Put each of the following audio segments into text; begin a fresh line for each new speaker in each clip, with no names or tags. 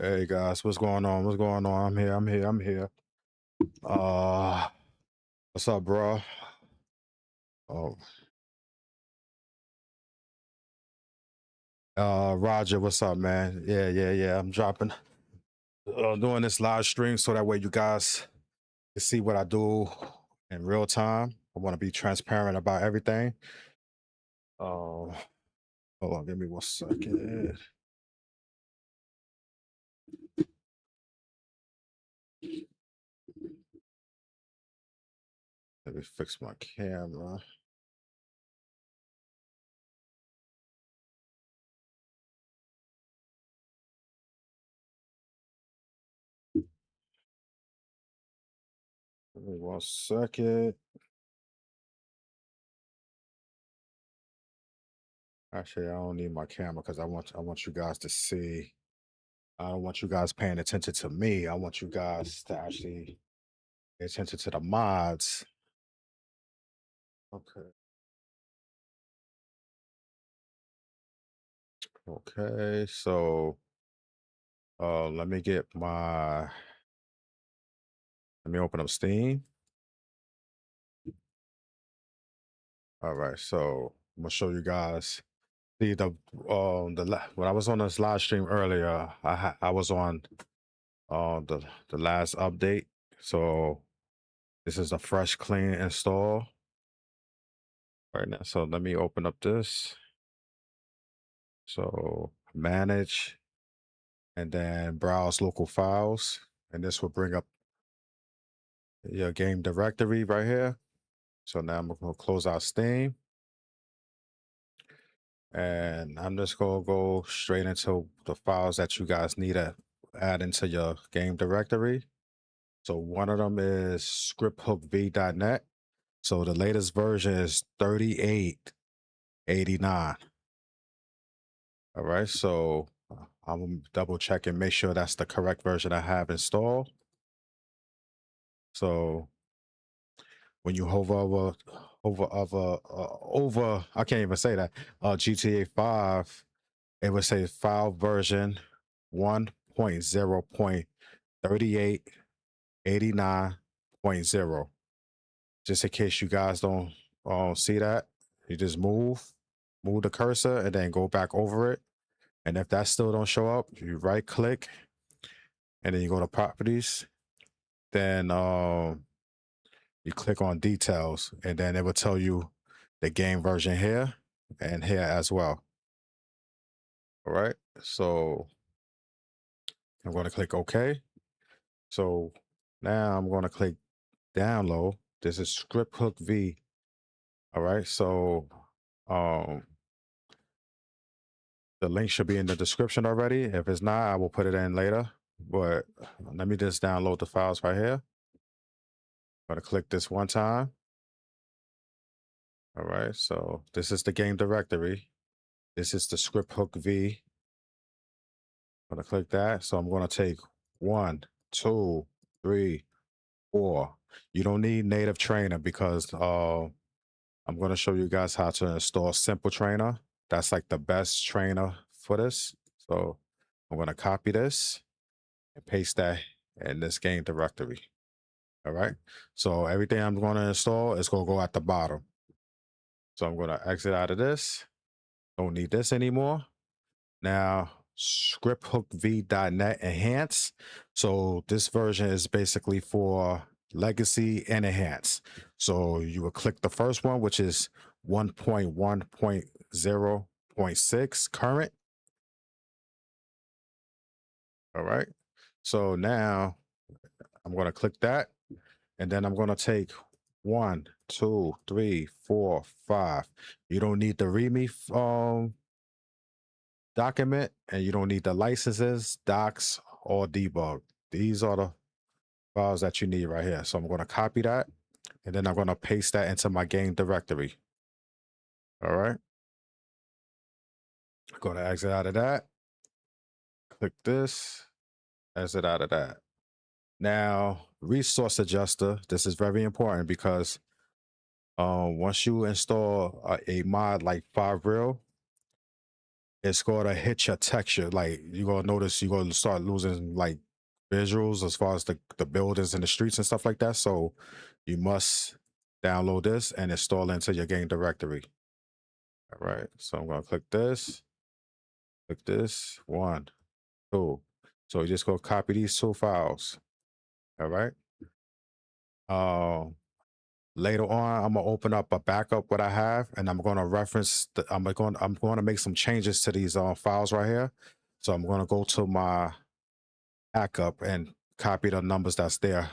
Hey guys, what's going on? What's going on? I'm here. What's up, bro? Oh, Roger, what's up, man? Yeah. I'm dropping, doing this live stream so that way you guys can see what I do in real time. I want to be transparent about everything. Hold on, give me 1 second. Let me fix my camera. Give me 1 second. Actually, I don't need my camera because I want you guys to see. I don't want you guys paying attention to me. I want you guys to actually pay attention to the mods. Okay. Okay. So let me get my let me open up Steam. All right. So I'm gonna show you guys. See when I was on this live stream earlier, I was on the last update. So this is a fresh clean install right now. So let me open up this. So manage and then browse local files. And this will bring up your game directory right here. So now I'm going to close out Steam. And I'm just going to go straight into the files that you guys need to add into your game directory. So one of them is scripthookv.net. So the latest version is 3889. All right. So I'm going to double check and make sure that's the correct version I have installed. So when you hover over I can't even say that GTA 5, it would say file version 1.0.3889.0. Just in case you guys don't see that, you just move the cursor and then go back over it. And if that still don't show up, you right click and then you go to properties. Then you click on details and then it will tell you the game version here and here as well. All right. So I'm going to click OK. So now I'm going to click download. This is Script Hook V. All right. So the link should be in the description already. If it's not, I will put it in later. But let me just download the files right here. I'm going to click this one time. All right. So this is the game directory. This is the Script Hook V. I'm going to click that. So I'm going to take 1, 2, 3, 4. You don't need native trainer because I'm going to show you guys how to install simple trainer. That's like the best trainer for this. So I'm going to copy this and paste that in this game directory. All right. So everything I'm going to install is going to go at the bottom. So I'm going to exit out of this. Don't need this anymore. Now scripthookv.net enhance. So this version is basically for legacy and enhance. So you will click the first one, which is 1.1.0.6 current. All right. So now I'm going to click that and then I'm going to take 1, 2, 3, 4, 5. You don't need the README document and you don't need the licenses, docs, or debug. These are the files that you need right here. So I'm going to copy that and then I'm going to paste that into my game directory. All right. I'm going to exit out of that. Click this, exit out of that. Now, resource adjuster. This is very important because once you install a mod like RYUO, it's going to hit your texture. Like you're going to notice you're going to start losing like visuals as far as the buildings and the streets and stuff like that. So you must download this and install it into your game directory. All right. So I'm going to click this, 1, 2. So you just go copy these 2 files. All right. Later on, I'm gonna open up a backup what I have, and I'm gonna reference. I'm going to make some changes to these files right here. So I'm gonna go to my backup and copy the numbers that's there,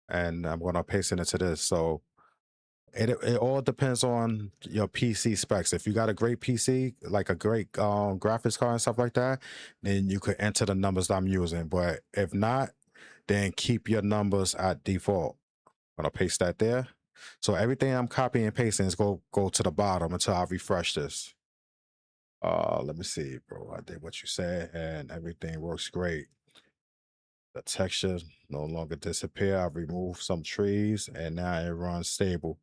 and I'm gonna paste it into this. So it all depends on your PC specs. If you got a great PC, like a great graphics card and stuff like that, then you could enter the numbers that I'm using. But if not, then keep your numbers at default. I'm gonna paste that there. So everything I'm copying and pasting is go to the bottom until I refresh this. Let me see, bro. I did what you said, and everything works great. The texture no longer disappear. I removed some trees, and now it runs stable.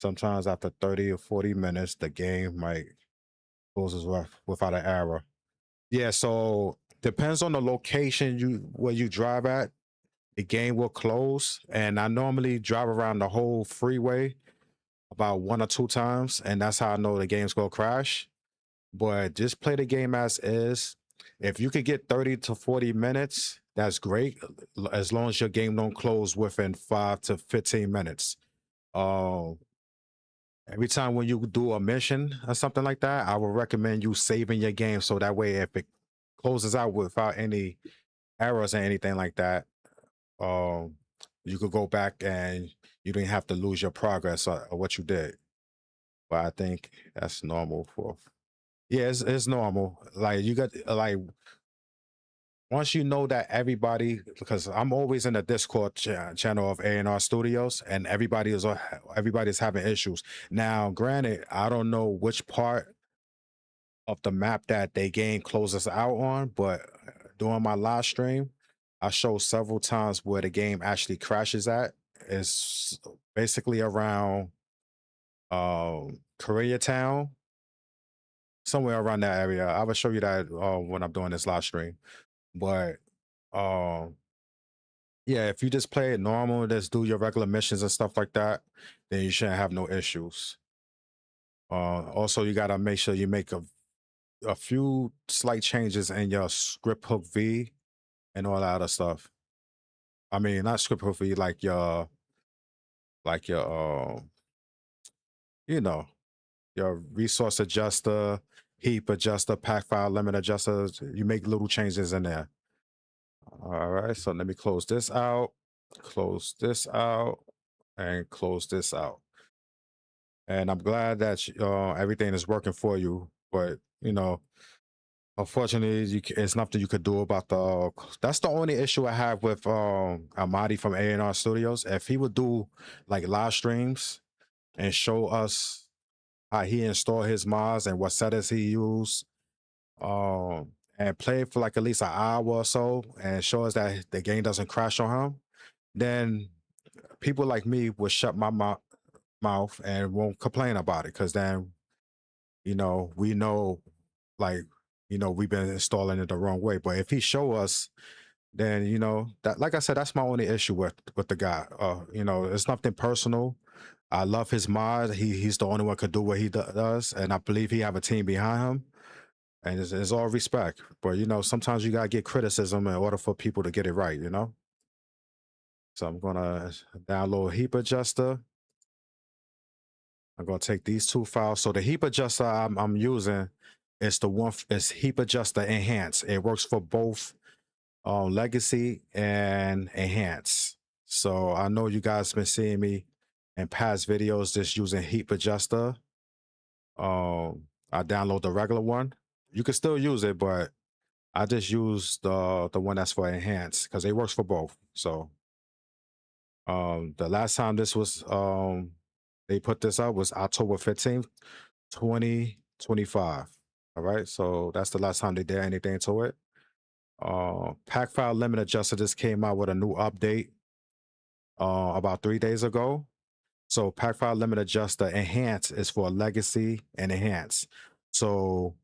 Sometimes after 30 or 40 minutes, the game might closes without an error. Yeah, so depends on the location where you drive at. The game will close, and I normally drive around the whole freeway about 1 or 2 times, and that's how I know the game's gonna crash. But just play the game as is. If you could get 30 to 40 minutes, that's great, as long as your game don't close within 5 to 15 minutes. Um, every time when you do a mission or something like that, I would recommend you saving your game so that way if it closes out without any errors or anything like that, um, you could go back and you didn't have to lose your progress or what you did. But I think that's normal for. Yeah, it's normal. Like you got like once you know that everybody, because I'm always in the Discord channel of A&R Studios, and everybody's having issues. Now, granted, I don't know which part of the map that they game closes out on, but during my live stream, I showed several times where the game actually crashes at. It's basically around Koreatown, somewhere around that area. I will show you that when I'm doing this live stream. But um, yeah, if you just play it normal, just do your regular missions and stuff like that, then you shouldn't have no issues. Also, you gotta make sure you make a few slight changes in your script hook V and all that other stuff. I mean, not script hook V, like your you know, your resource adjuster, heap adjuster, pack file limit adjuster. You make little changes in there. All right, so let me close this out, and close this out. And I'm glad that everything is working for you. But unfortunately, it's nothing you could do about the. That's the only issue I have with Amadi from A&R Studios. If he would do like live streams and show us how he installed his mods and what settings he used, and play for like at least an hour or so, and show us that the game doesn't crash on him, then people like me will shut my mouth and won't complain about it, because then we know, like, we've been installing it the wrong way. But if he show us, then that, like I said, that's my only issue with the guy. It's nothing personal. I love his mod. He's the only one could do what he does, and I believe he have a team behind him, and it's all respect. But sometimes you gotta get criticism in order for people to get it right. So I'm gonna download heap adjuster. I'm gonna take these 2 files. So the heap adjuster I'm using is is heap adjuster enhance. It works for both legacy and enhance. So I know you guys been seeing me in past videos just using heap adjuster. I download the regular one. You can still use it, but I just use the one that's for enhance because it works for both. So the last time this was they put this up was October 15th, 2025. All right, so that's the last time they did anything to it. Pack file limit adjuster just came out with a new update about 3 days ago. So pack file limit adjuster enhance is for legacy and enhance. So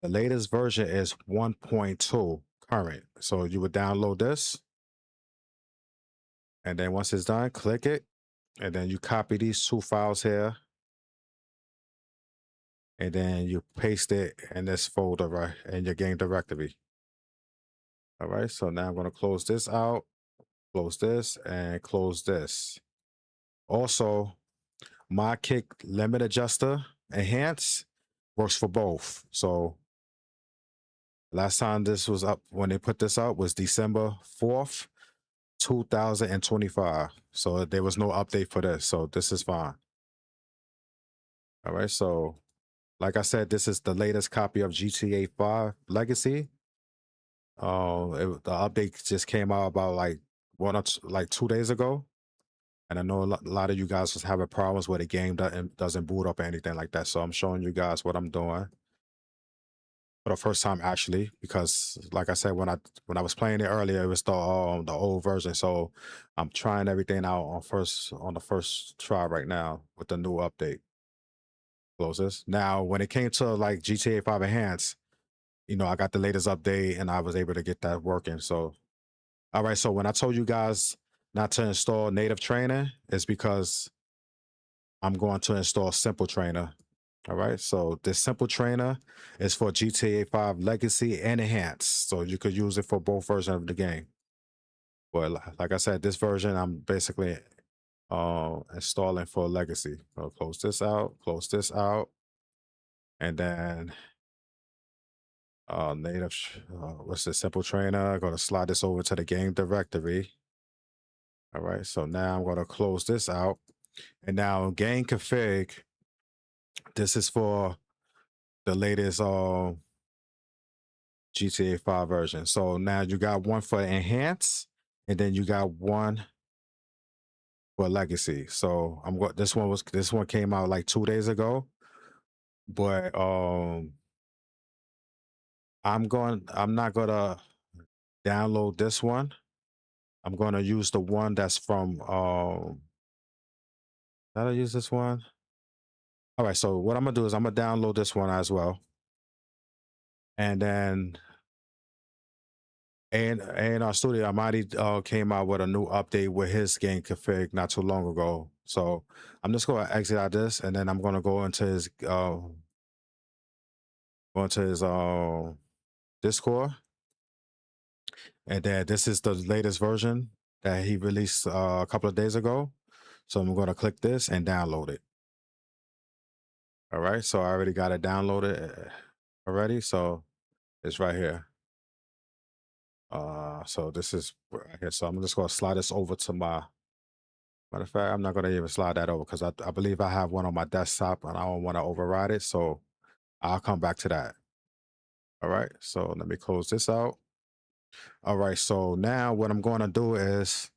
The latest version is 1.2 current. So you would download this, and then once it's done, click it, and then you copy these two files here, and then you paste it in this folder right in your game directory. All right, so now I'm going to close this out, close this, and close this. Also, my kick limit adjuster enhance works for both. So last time this was up, when they put this out, was December 4th, 2025. So there was no update for this. So this is fine. All right, so like I said, this is the latest copy of GTA 5 Legacy. The update just came out about like 2 days ago, and I know a lot of you guys was having problems where the game doesn't boot up or anything like that. So I'm showing you guys what I'm doing for the first time actually, because like I said, when I was playing it earlier, it was the old version. So I'm trying everything out on the first try right now with the new update. Close this. Now, when it came to like GTA 5 Enhanced, I got the latest update and I was able to get that working. So, all right. So when I told you guys not to install native trainer, it's because I'm going to install simple trainer. All right. So this simple trainer is for GTA 5 Legacy and Enhanced. So you could use it for both versions of the game. But like I said, this version I'm basically installing for Legacy. So close this out, and then native what's the simple trainer, going to slide this over to the game directory. All right, so now I'm going to close this out, and now game config, this is for the latest GTA 5 version. So now you got one for enhance, and then you got one for legacy. So this one came out like 2 days ago, but I'm not gonna download this one. I'm gonna use the one that's from did I use this one? All right, so what I'm gonna do is I'm gonna download this one as well. And then our studio Almighty came out with a new update with his game config not too long ago. So I'm just gonna exit out this, and then I'm gonna go into his Discord. And then this is the latest version that he released a couple of days ago. So I'm going to click this and download it. All right, so I already got it downloaded already. So it's right here. So this is right here. So I'm just going to slide this over to my, matter of fact, I'm not going to even slide that over because I believe I have one on my desktop and I don't want to override it. So I'll come back to that. All right, so let me close this out. All right, so now what I'm going to do is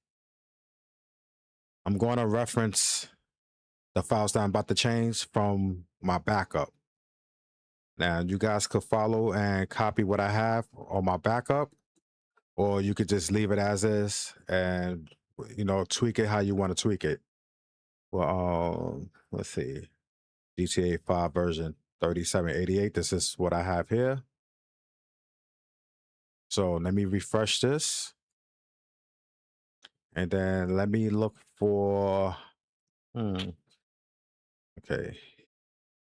I'm going to reference the files that I'm about to change from my backup. Now you guys could follow and copy what I have on my backup, or you could just leave it as is and tweak it how you want to tweak it. Well, let's see, GTA 5 version 3788. This is what I have here. So let me refresh this, and then let me look for okay,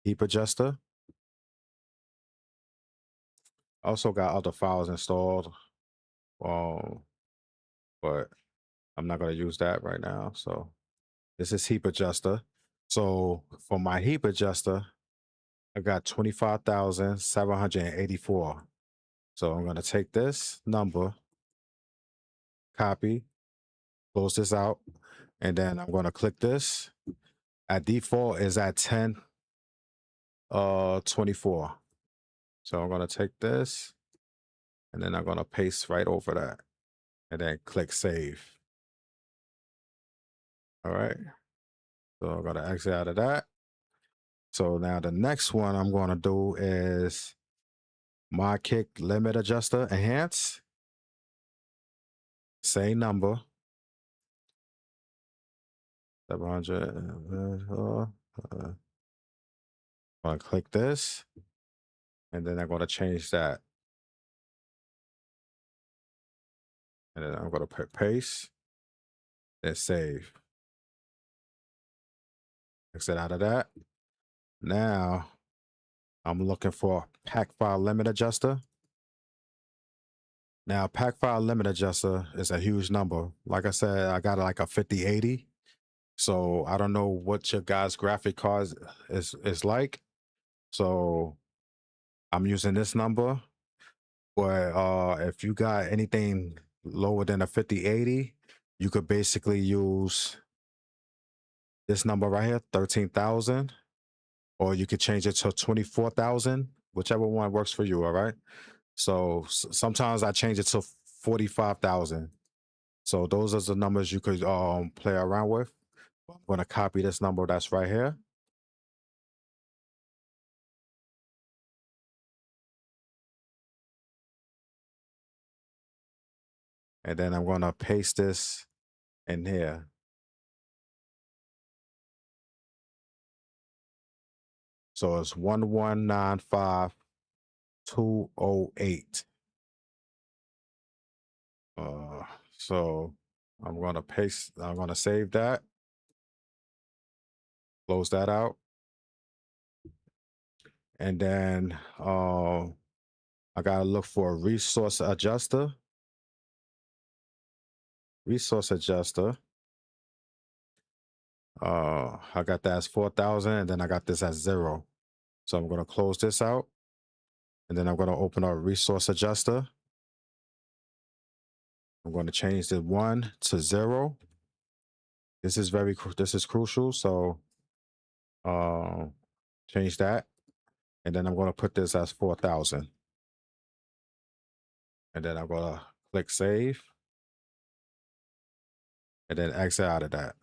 heap adjuster. Also got other files installed, but I'm not going to use that right now. So this is heap adjuster. So for my heap adjuster, I got 25,784. So I'm going to take this number, copy, close this out, and then I'm going to click this. At default is at 1024. So I'm going to take this, and then I'm going to paste right over that, and then click save. All right. So I'm going to exit out of that. So now the next one I'm going to do is my kick limit adjuster enhance. Same number. 700. I'm going to click this. And then I'm going to change that. And then I'm going to put paste and save. Exit out of that. Now I'm looking for pack file limit adjuster. Now pack file limit adjuster is a huge number. Like I said, I got like a 5080. So I don't know what your guys' graphic cards is like. So I'm using this number. But if you got anything lower than a 5080, you could basically use this number right here, 13,000, or you could change it to 24,000, whichever one works for you. All right. So sometimes I change it to 45,000. So those are the numbers you could play around with. I'm going to copy this number that's right here. And then I'm going to paste this in here. So it's 1195208. So I'm going to paste, I'm going to save that, close that out. And then I got to look for a resource adjuster. Resource adjuster. I got that as 4,000, and then I got this as 0. So I'm going to close this out. And then I'm going to open up resource adjuster. I'm going to change the 1 to 0. This is crucial. So change that. And then I'm going to put this as 4,000. And then I'm going to click save. And then exit out of that.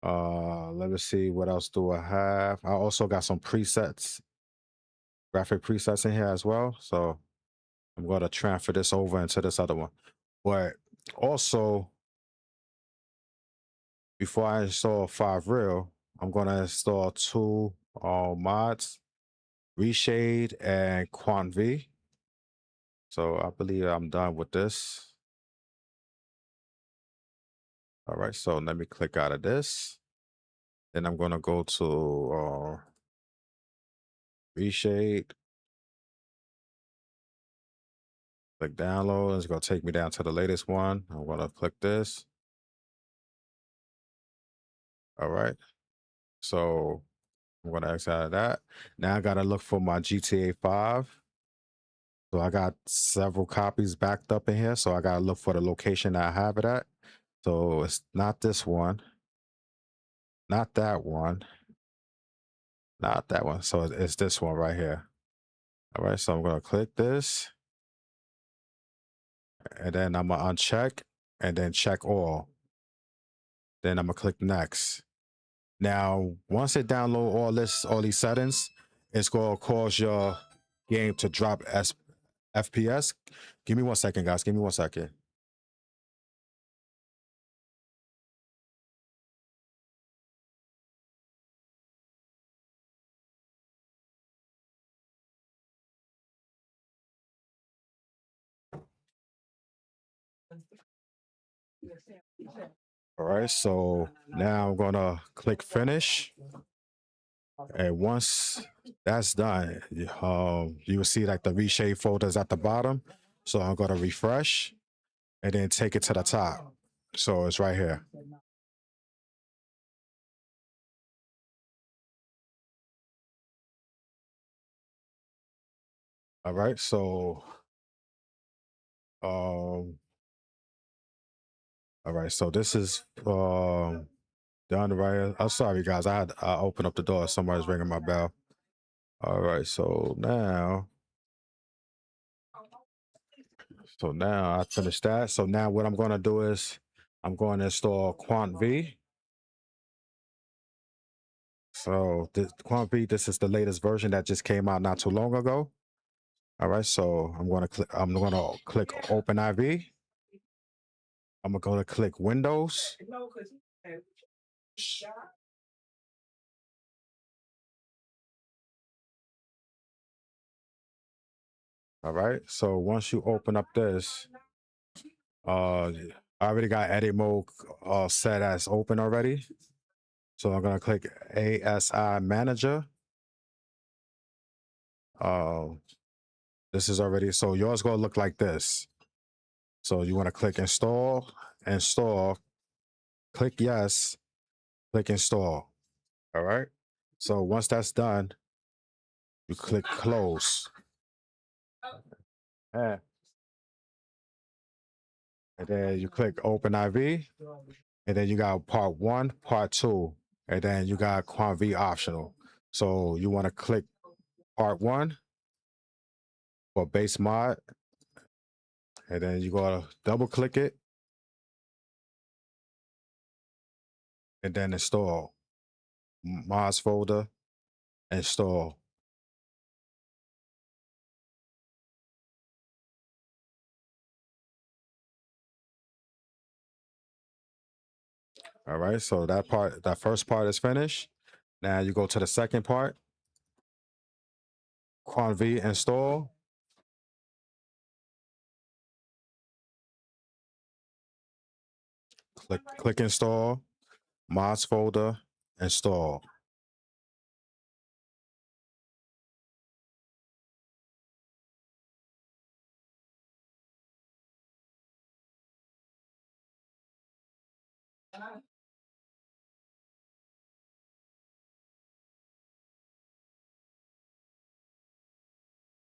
Let me see, what else do I have? I also got some presets, graphic presets in here as well. So I'm going to transfer this over into this other one. But also, before I install 5 I'm going to install 2 mods, Reshade and QuantV. So I believe I'm done with this. All right, so let me click out of this. Then I'm going to go to Reshade. Click download. It's going to take me down to the latest one. I'm going to click this. All right. So I'm going to exit out of that. Now I got to look for my GTA 5. So I got several copies backed up in here. So I got to look for the location that I have it at. So it's not this one. Not that one. Not that one. So it's this one right here. All right. So I'm going to click this. And then I'm going to uncheck and then check all. Then I'm going to click next. Now, once it download all these settings, it's going to cause your game to drop FPS. Give me 1 second, guys. Give me 1 second. All right, so now I'm going to click finish. And once that's done, you will see like the reshade folders at the bottom. So I'm going to refresh and then take it to the top. So it's right here. All right, so all right, so this is done right here. I'm sorry, guys. I opened up the door. Somebody's ringing my bell. All right, so now I finished that. So now what I'm going to do is I'm going to install QuantV. So this QuantV, this is the latest version that just came out not too long ago. All right, so I'm going to click OpenIV. I'm going to click Windows. All right. So once you open up this, I already got edit mode set as open already. So I'm gonna click ASI manager. This is already, so yours gonna look like this. So you want to click install, click yes, click install. All right. So once that's done, you click close. And then you click open IV. And then you got part 1, part 2, and then you got QuantV optional. So you want to click part 1 for base mod, and then you go to double click it, and then install. Mods folder, install. All right, so that first part is finished. Now you go to the second part, QuantV install. Click install, mods folder, install.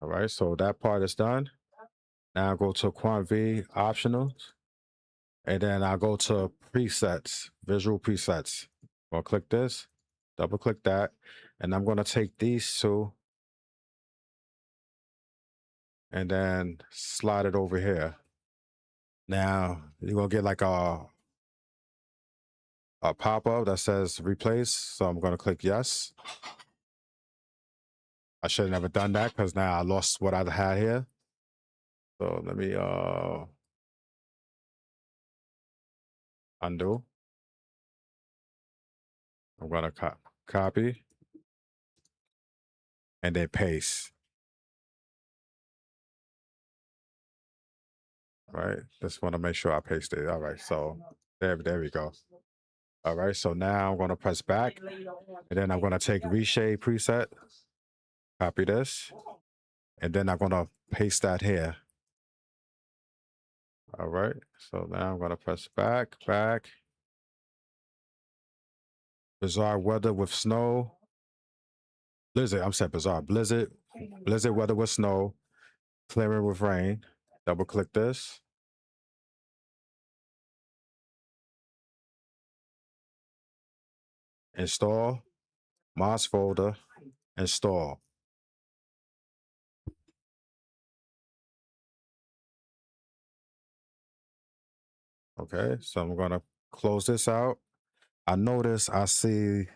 All right, so that part is done. Now go to QuantV optionals, and then I'll go to presets, visual presets. I'll click this, double click that, and I'm going to take these two and then slide it over here. Now you're going to get like a pop-up that says replace. So I'm going to click yes. I should have never done that because now I lost what I had here. So let me undo. I'm going to copy and then paste. All right, just want to make sure I paste it. All right, so there we go. All right, so now I'm going to press back, and then I'm going to take reshade preset, copy this, and then I'm going to paste that here. All right, so now I'm going to press back. Bizarre weather with snow. Blizzard, I'm saying bizarre. Blizzard weather with snow, clearing with rain. Double click this. Install, mods folder, install. Okay, so I'm gonna close this out. I notice I see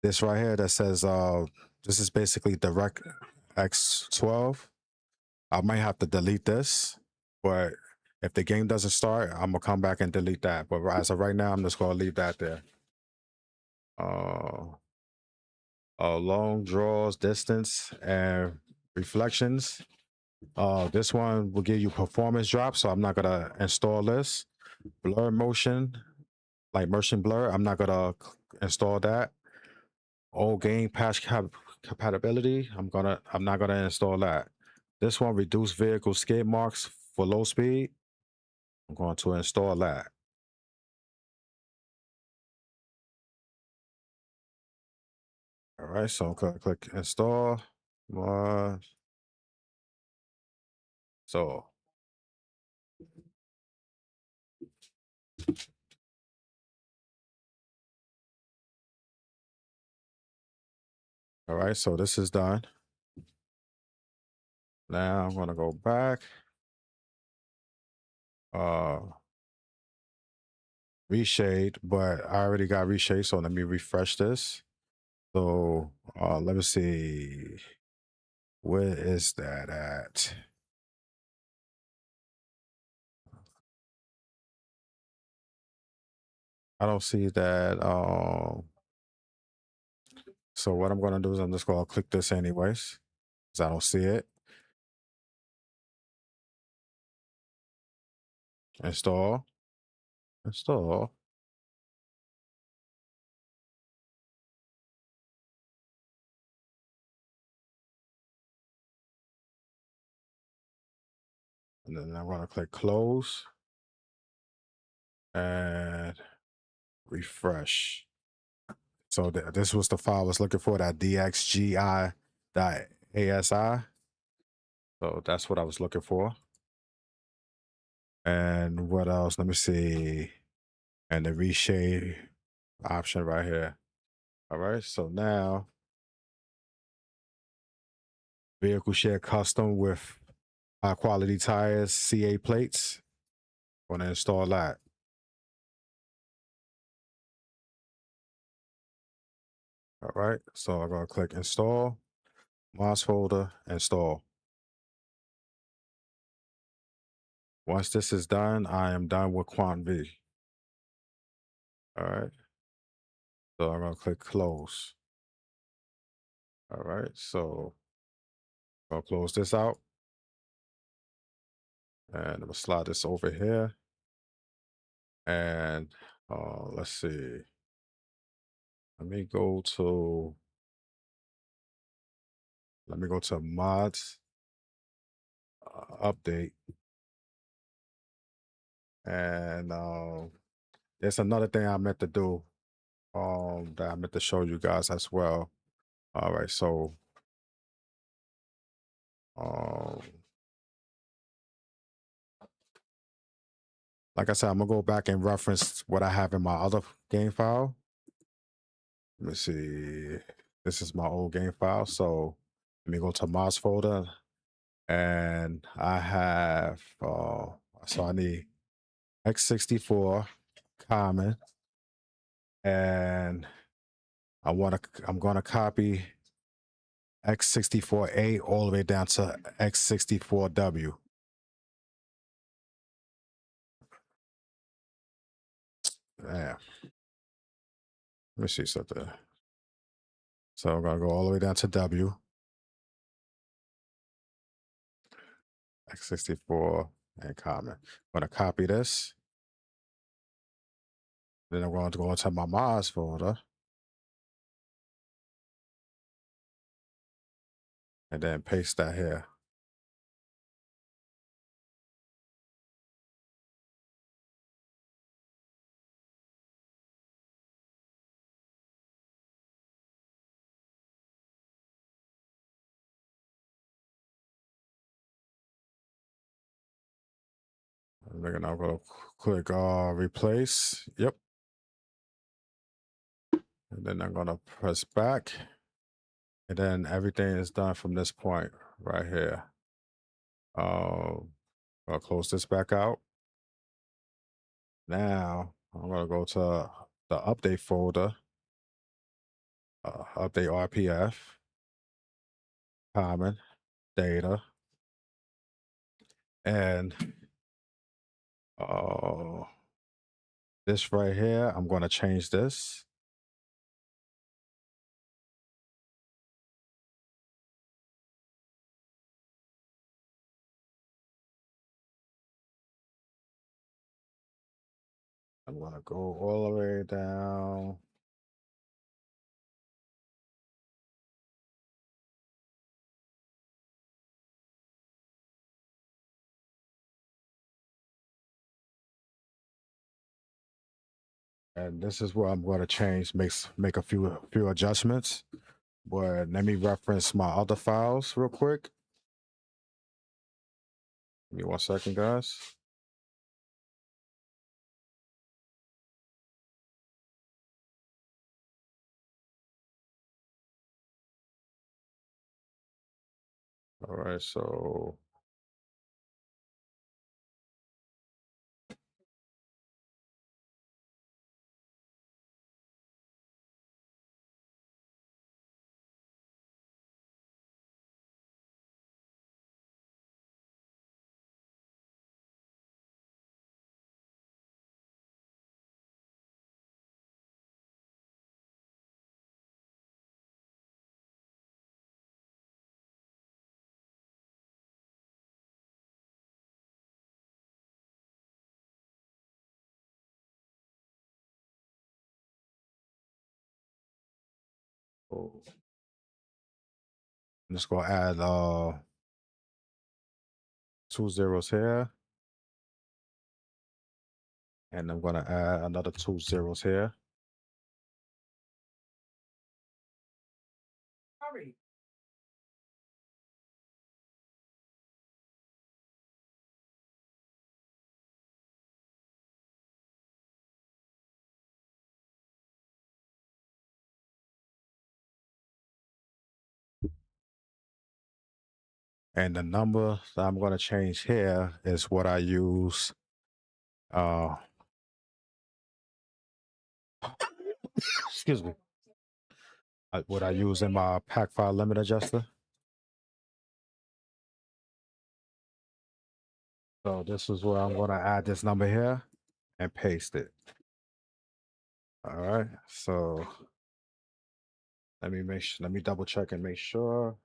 this right here that says this is basically direct X12. I might have to delete this, but if the game doesn't start, I'm gonna come back and delete that. But as of right now, I'm just gonna leave that there. Long draws, distance, and reflections. This one will give you performance drop, so I'm not gonna install this. Blur motion, like motion blur, I'm not gonna install that. Old game patch compatibility, I'm not gonna install that. This one, reduce vehicle skid marks for low speed. I'm going to install that. All right, so I'm gonna click install. So all right, so this is done. Now I'm gonna go back. Reshade, but I already got reshade, so let me refresh this. So let me see, where is that at? I don't see that. So what I'm gonna do is I'm just gonna click this anyways, because I don't see it. Install. Install. And then I'm going to click close and refresh. So this was the file I was looking for, that dxgi.asi. So that's what I was looking for. And what else? Let me see. And the reshade option right here. All right. So now vehicle share custom with high quality tires, CA plates. Want to install that. All right. So I'm going to click install, mods folder, install. Once this is done, I am done with QuantV. All right. So I'm going to click close. All right. So I'll close this out. And I'm going to slide this over here. And let's see. Let me go to mods, update. And there's another thing I meant to do that I meant to show you guys as well. All right, so like I said, I'm gonna go back and reference what I have in my other game file. Let me see. This is my old game file. So let me go to mods folder, and I have so I need x64 common, and I'm gonna copy x64A all the way down to x64W. Yeah. Let me see something. So I'm gonna go all the way down to W. X64 and common. I'm gonna copy this. Then I'm going to go into my mods folder. And then paste that here. And then I'm gonna click replace. Yep. And then I'm gonna press back. And then everything is done from this point right here. I'll close this back out. Now I'm gonna go to the update folder, update RPF, common, data, and this right here, I'm gonna change this. I'm gonna go all the way down. And this is where I'm going to change, make a few adjustments. But let me reference my other files real quick. Give me 1 second, guys. All right, so So I'm just gonna add 2 zeros here, and I'm gonna add another 2 zeros here. And the number that I'm going to change here is what I use. Excuse me. What I use in my pack file limit adjuster. So this is where I'm going to add this number here and paste it. All right. So let me double check and make sure.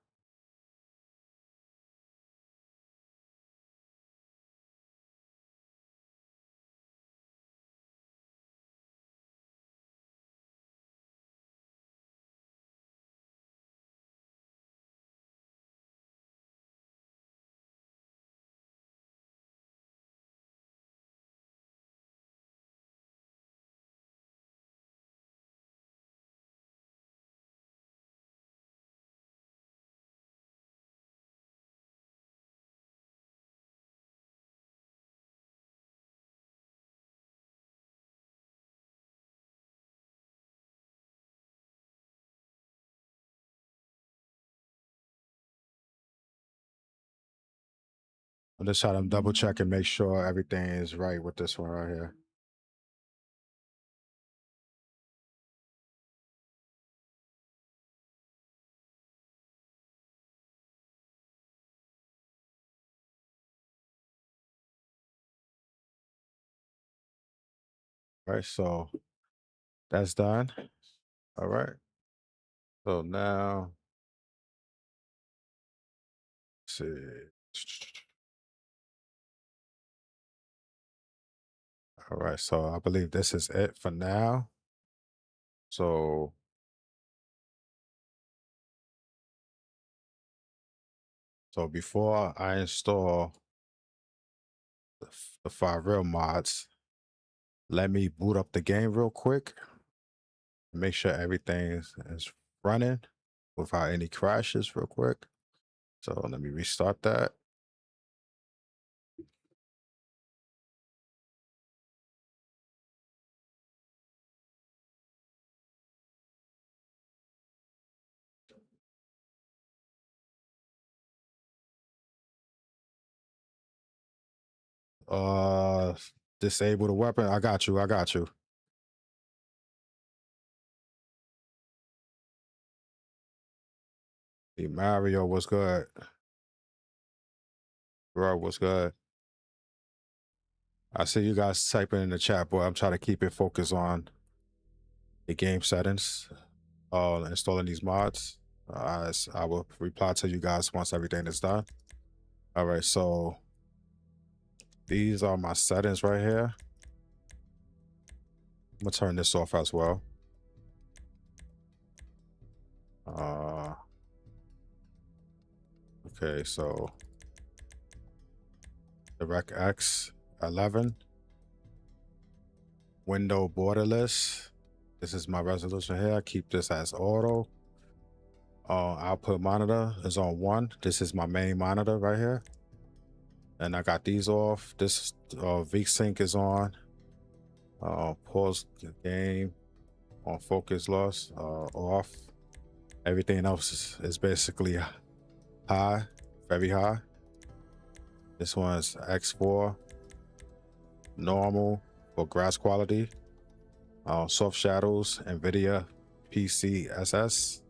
I'm just trying to double check and make sure everything is right with this one right here. All right. So that's done. All right. So now, let's see. All right. So I believe this is it for now. So before I install the 5 mods, let me boot up the game real quick. Make sure everything is running without any crashes real quick. So let me restart that. Disable the weapon. I got you. Hey, Mario, what's good? Bro, what's good? I see you guys typing in the chat, boy. I'm trying to keep it focused on the game settings. Installing these mods. I will reply to you guys once everything is done. All right, so these are my settings right here. I'm gonna turn this off as well. Okay, so DirectX 11, window borderless. This is my resolution here. I keep this as auto. Output monitor is on 1. This is my main monitor right here. And I got these off. This VSync is on. Pause the game on focus loss off. Everything else is basically high, very high. This one's X4 normal for grass quality. Soft shadows, NVIDIA PCSS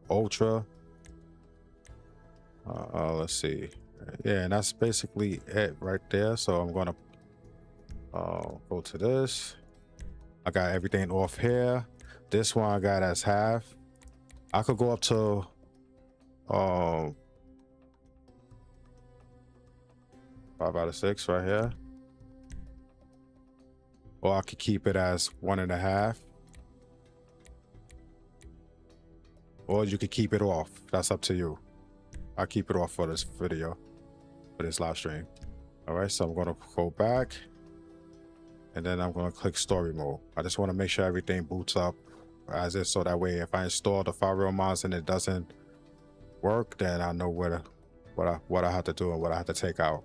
Ultra. Let's see. Yeah, and that's basically it right there. So I'm gonna go to this. I got everything off here. This one I got as half. I could go up to 5 out of 6 right here, or I could keep it as 1.5. or you could keep it off. That's up to you. I'll keep it off for this video, for this live stream. All right, so I'm going to go back, and then I'm going to click story mode. I just want to make sure everything boots up as is, so that way if I install the RYUO mods and it doesn't work, then I know what I have to do and what I have to take out.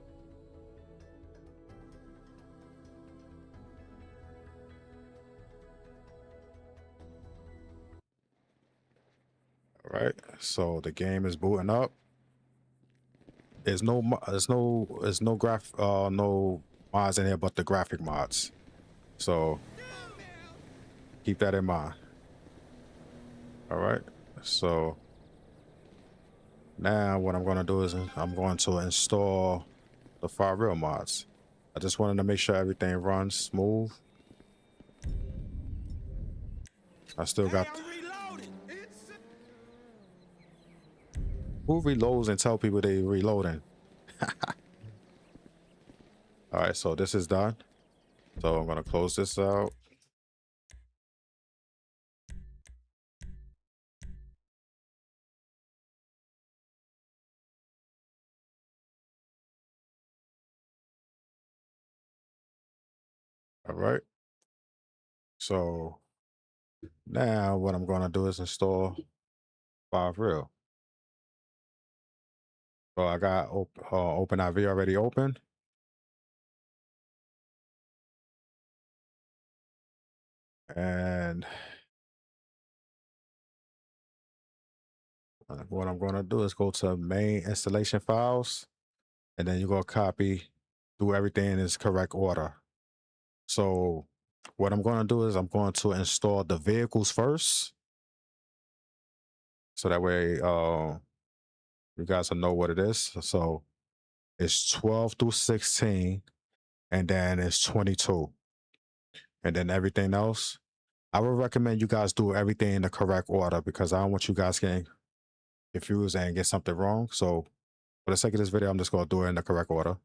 All right, so the game is booting up. There's no mods in here but the graphic mods, so keep that in mind. All right, so now what I'm going to do is I'm going to install the RYUO mods. I just wanted to make sure everything runs smooth. I still got... Who reloads and tell people they reloading? All right, so this is done. So I'm going to close this out. All right. So now what I'm going to do is install RYUO. So I got OpenIV already open. And what I'm going to do is go to main installation files, and then you go copy, do everything in its correct order. So what I'm going to do is I'm going to install the vehicles first, so that way you guys will know what it is. So it's 12 through 16, and then it's 22, and then everything else. I would recommend you guys do everything in the correct order, because I don't want you guys getting confused and get something wrong. So for the sake of this video, I'm just going to do it in the correct order.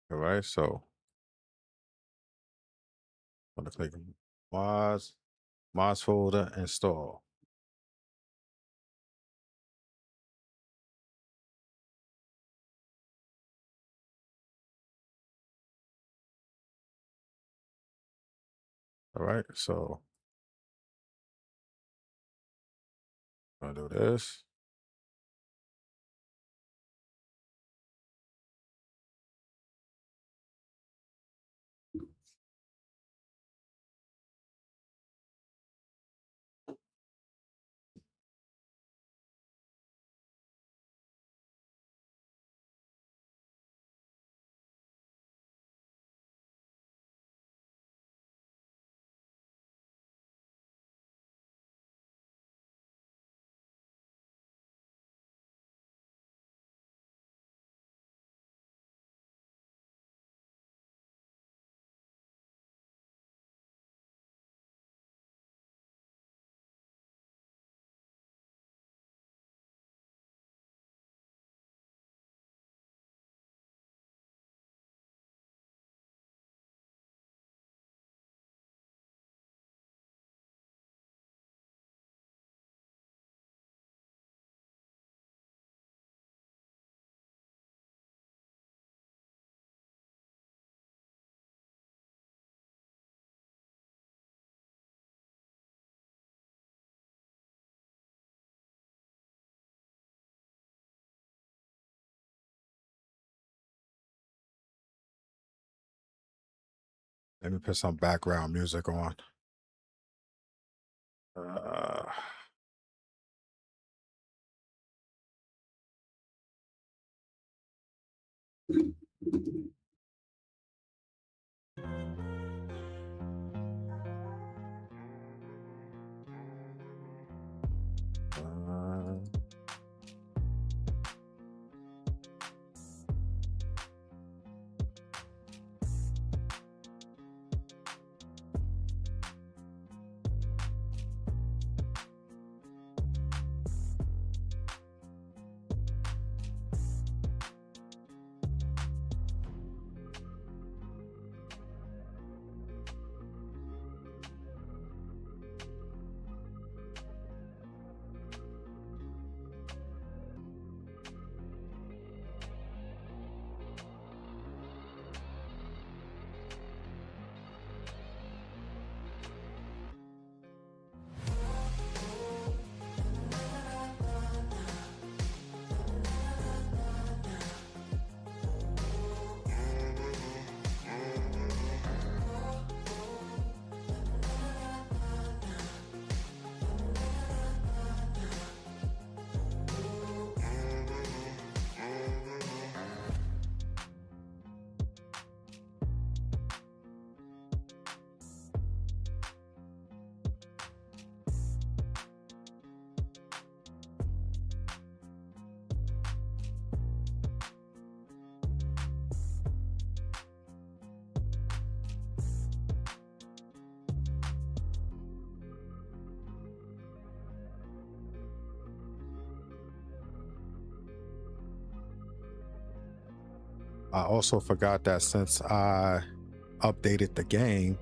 All right, so I'm going to click mods folder, install. All right, so I'm going to do this. Let me put some background music on. Uh, I also forgot that since I updated the game,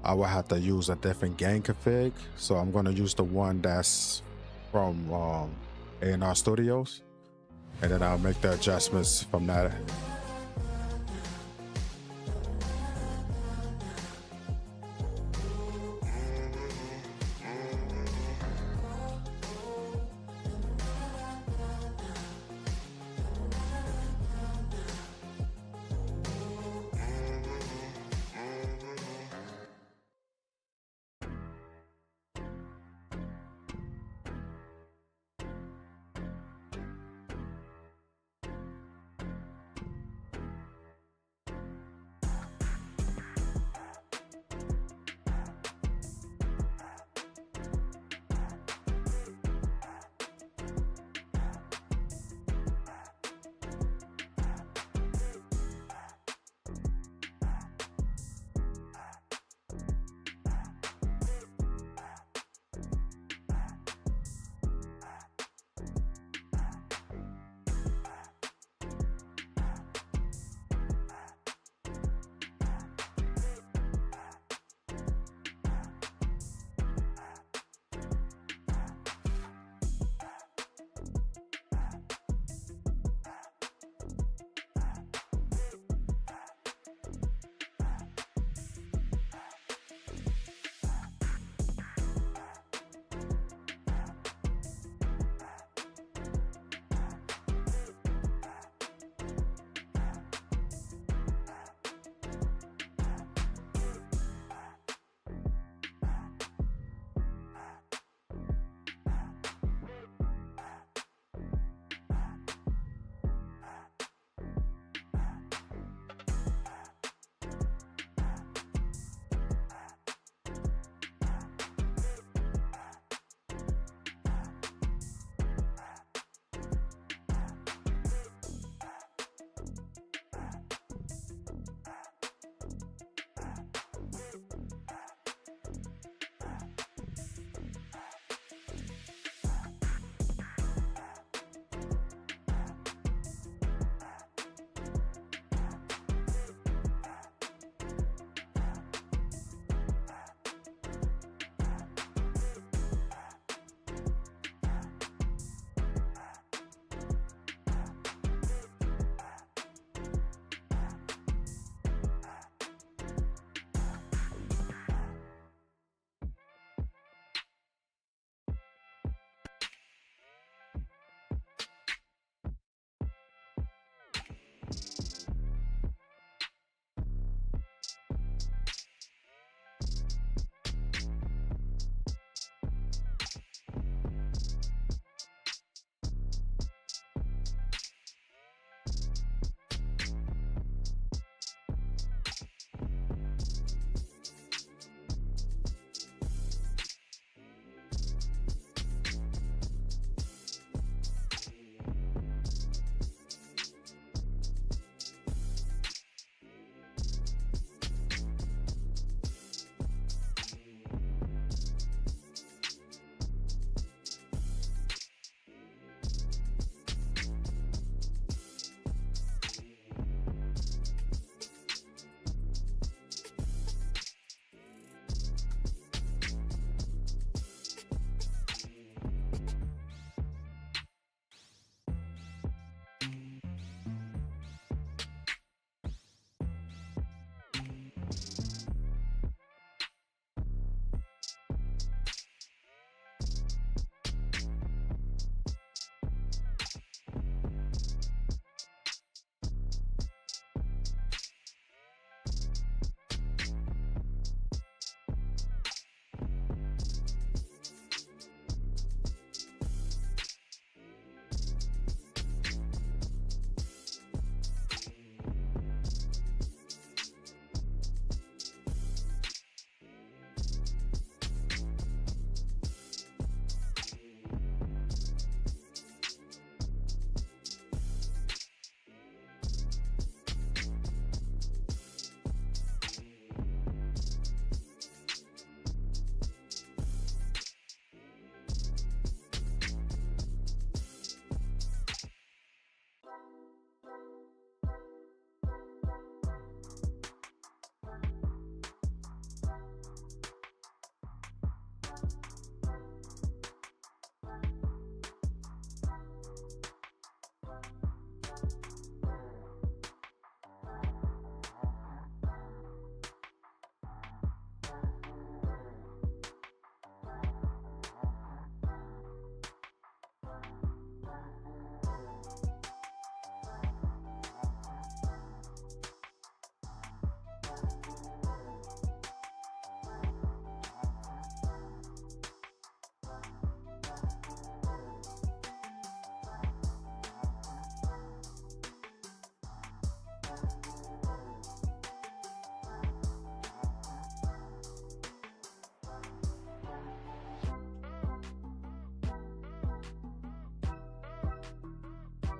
I will have to use a different game config. So I'm going to use the one that's from A&R Studios, and then I'll make the adjustments from that.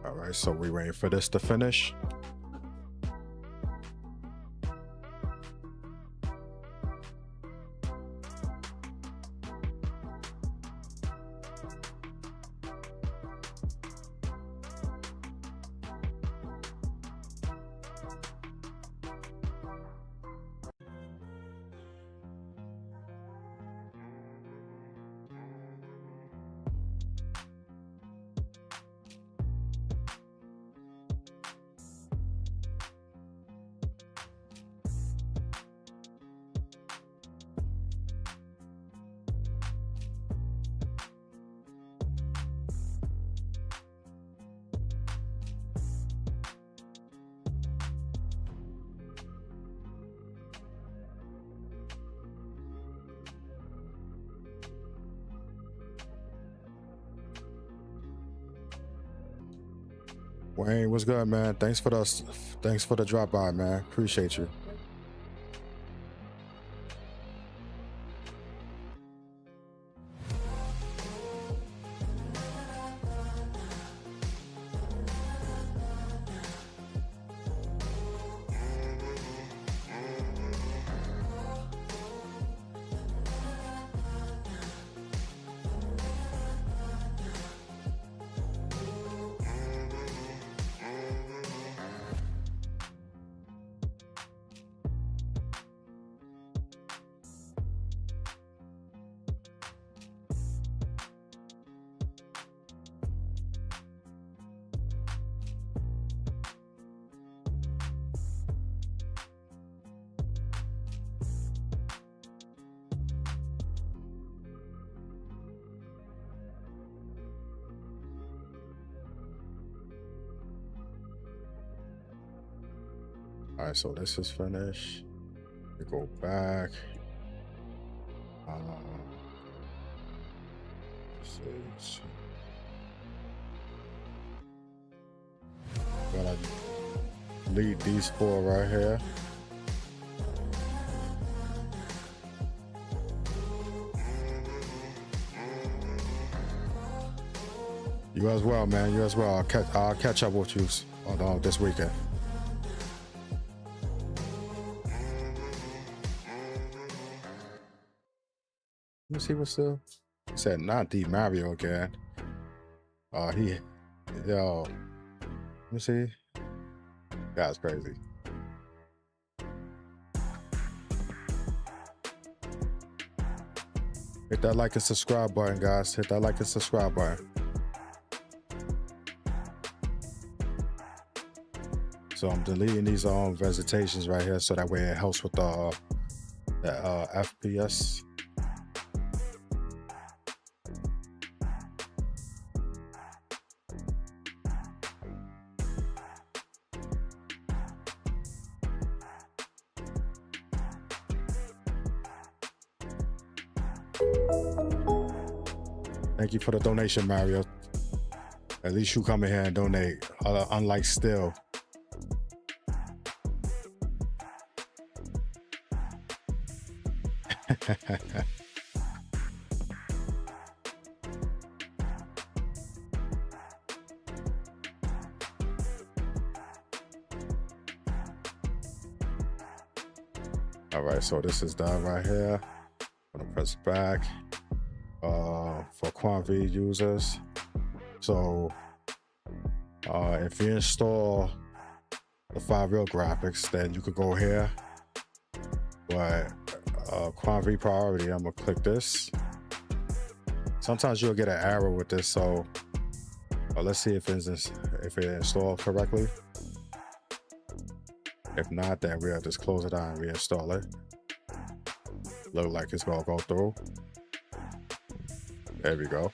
All right, so we waiting for this to finish. Wayne, what's good, man? Thanks for the drop by, man. Appreciate you. All right, so this is finished. We go back. Gonna delete these 4 right here. You as well, man. You as well. I'll catch up with you on this weekend. Let me see what's still. He said not the Mario again. Yo. Let me see. That's crazy. Hit that like and subscribe button, guys. Hit that like and subscribe button. So I'm deleting these visitations right here, so that way it helps with the FPS. Thank you for the donation, Mario. At least you come in here and donate, unlike Still. All right, so this is done right here. I'm gonna press back for QuantV users. So if you install the 5 real graphics, then you could go here. But QuantV priority, I'm gonna click this. Sometimes you'll get an error with this, so let's see if it installed correctly. If not, then we'll just close it out and reinstall it. Look like it's gonna go through. There we go.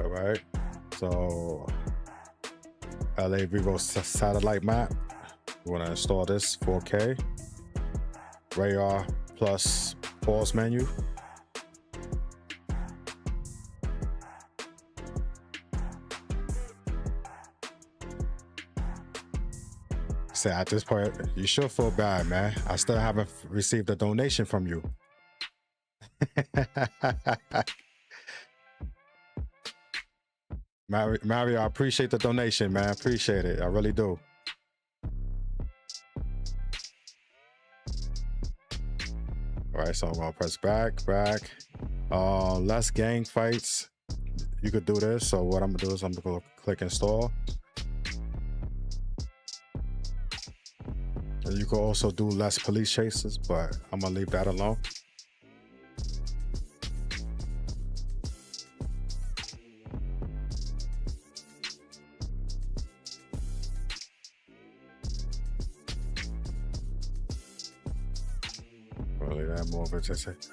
All right, so LA Vivo satellite map. We want to install this 4K. RYUO plus pause menu. So at this point, you should feel bad, man. I still haven't received a donation from you. Mario, I appreciate the donation, man. Appreciate it. I really do. All right, so I'm gonna press back. Less gang fights. You could do this. So what I'm gonna do is I'm gonna click install. And you could also do less police chases, but I'm gonna leave that alone.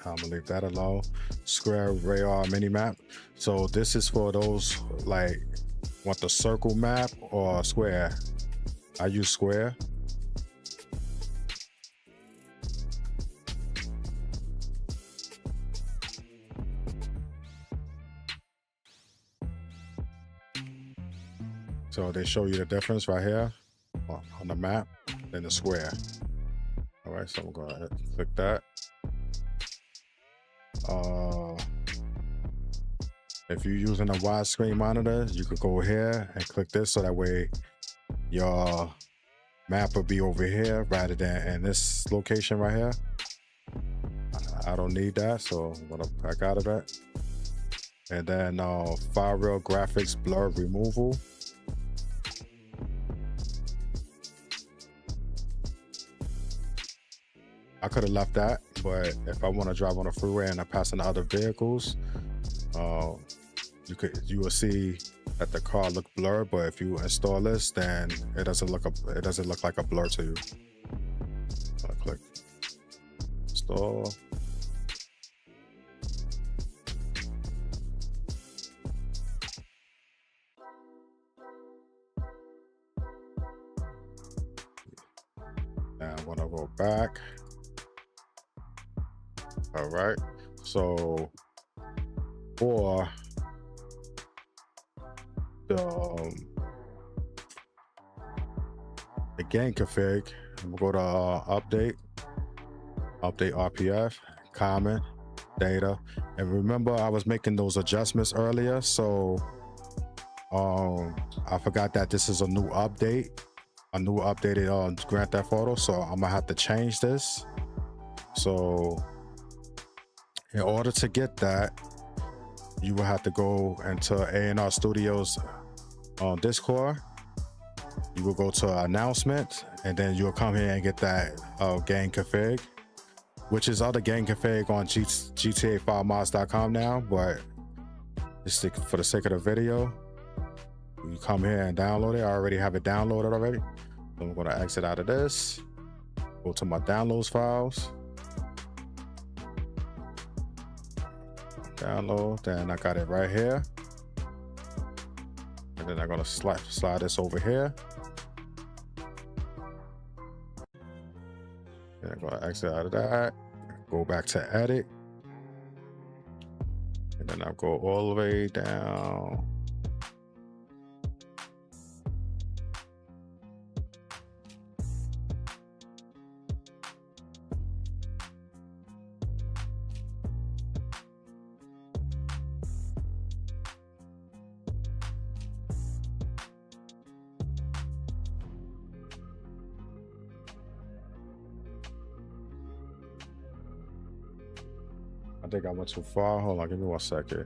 I'm gonna leave that alone. Square radar mini map. So this is for those like want the circle map or square. I use square. So they show you the difference right here on the map, then the square. All right, so I'm gonna click that. If you're using a widescreen monitor, you could go here and click this, so that way your map will be over here rather than in this location right here. I don't need that, so I'm gonna back out of that. And then Firewall graphics blur removal. I could have left that, but if I want to drive on the freeway and I'm passing other vehicles, you will see that the car look blurred. But if you install this, then it doesn't look like a blur to you. I'll click install. Now I want to go back. All right, so for the game config, I'm gonna go to update RPF, common data, and remember I was making those adjustments earlier, so I forgot that this is a new updated Grand Theft Auto, so I'm gonna have to change this. So in order to get that, you will have to go into A&R Studios on Discord. You will go to announcements, and then you'll come here and get that game config, which is other game config on GTA5mods.com now, but just for the sake of the video, you come here and download it. I already have it downloaded already. So I'm gonna exit out of this, go to my downloads files, download, then I got it right here, and then I'm gonna slide this over here, then I'm gonna exit out of that, go back to edit, and then I'll go all the way down. I think I went too far. Hold on, give me 1 second.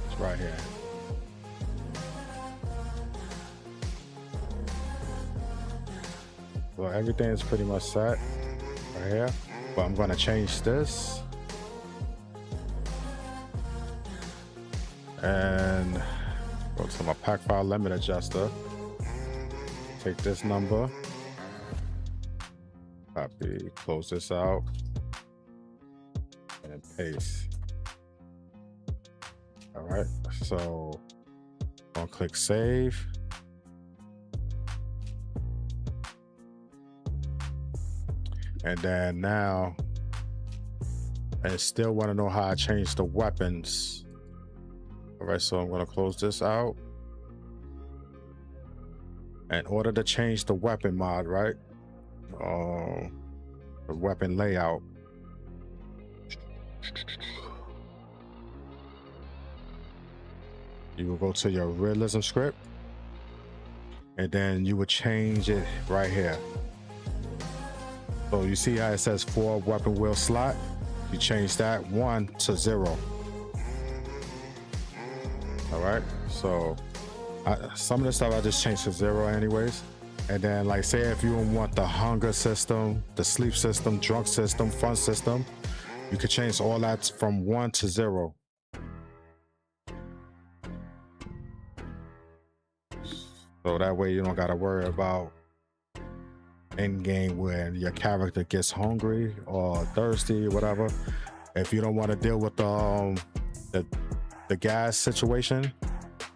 It's right here. Well, everything is pretty much set right here, but I'm gonna change this. And go to my pack file limit adjuster, take this number, copy, close this out, and paste. All right, so I'll click save. And then now, I still want to know how I change the weapons. All right, so I'm going to close this out. In order to change the weapon mod, right? The weapon layout. You will go to your realism script, and then you would change it right here. So you see how it says 4 weapon wheel slot? You change that 1 to 0. All right, so some of the stuff I just changed to 0 anyways. And then, like, say if you want the hunger system, the sleep system, drunk system, fun system, you could change all that from 1 to 0. So that way you don't got to worry about end game when your character gets hungry or thirsty or whatever. If you don't want to deal with the gas situation,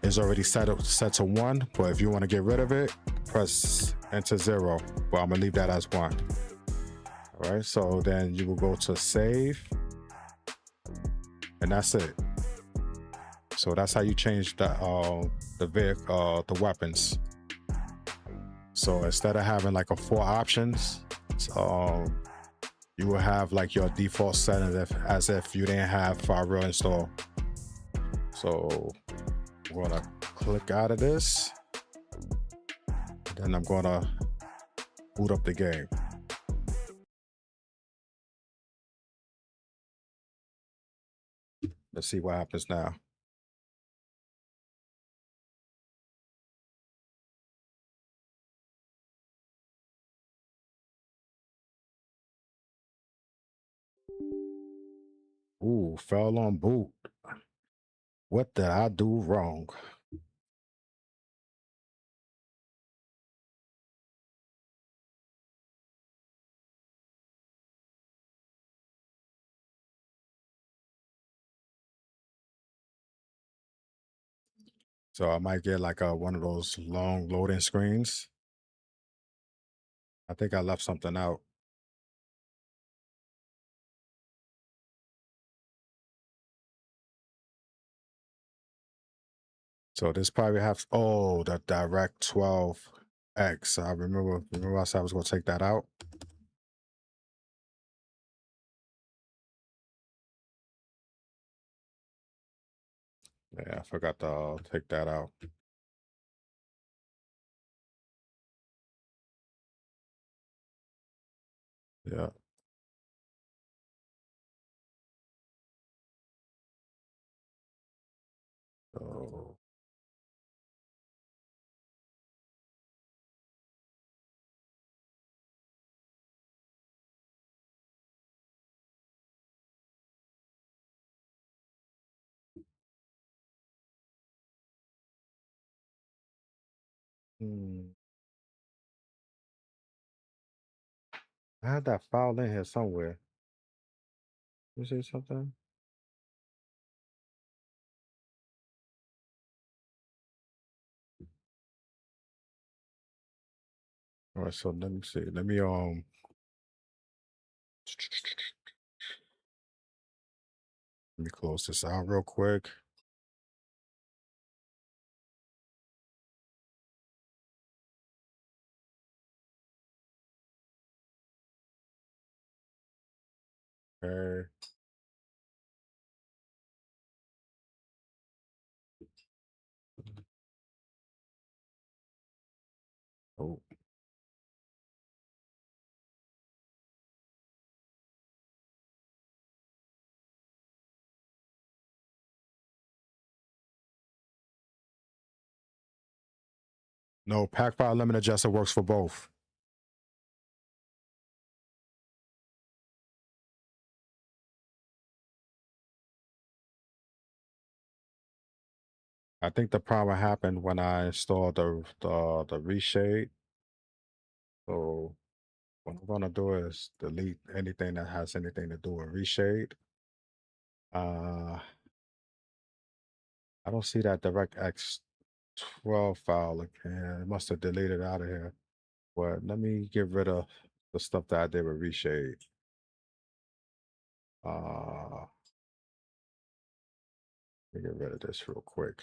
it's already set to 1. But if you want to get rid of it, press enter 0. Well, I'm gonna leave that as 1. All right, so then you will go to save, and that's it. So that's how you change the weapons. So instead of having like 4 options, you will have like your default settings as if you didn't have RYUO installed. So I'm gonna click out of this, then I'm gonna boot up the game. Let's see what happens now. Ooh, fell on boot. What did I do wrong? So I might get like one of those long loading screens. I think I left something out. So this probably has, oh, the direct 12X. I remember I said I was gonna take that out. Yeah, I forgot to take that out. Yeah. So I had that file in here somewhere. You see something? All right, so let me see. Let me close this out real quick. Okay. Oh, no, pack file limit adjuster works for both. I think the problem happened when I installed the reshade. So what I'm gonna do is delete anything that has anything to do with reshade. I don't see that DirectX 12 file again. It must have deleted out of here. But let me get rid of the stuff that I did with reshade. Let me get rid of this real quick.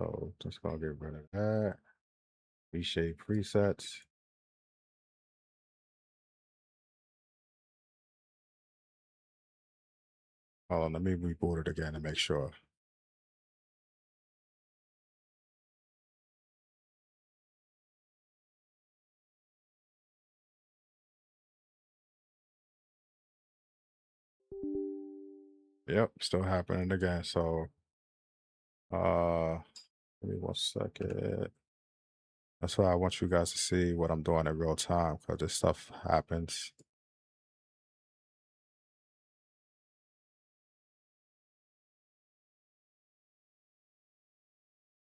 So just gonna get rid of that. Reshape presets. Hold on, let me reboot it again to make sure. Yep, still happening again. So give me 1 second. That's why I want you guys to see what I'm doing in real time, because this stuff happens.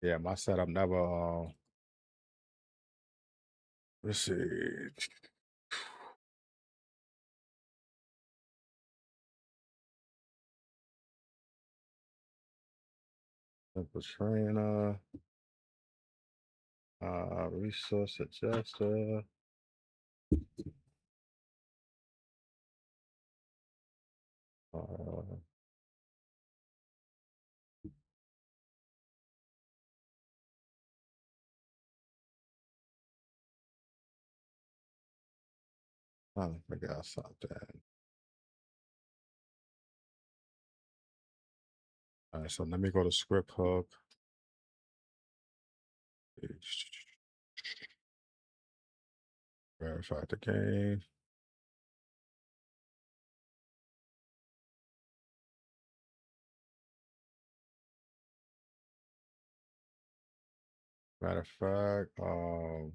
Yeah, my setup never let's see. Simple trainer, resource adjuster. Uh, trying to figure out something. All right, so let me go to script hook. Verify the game. Matter of fact, let's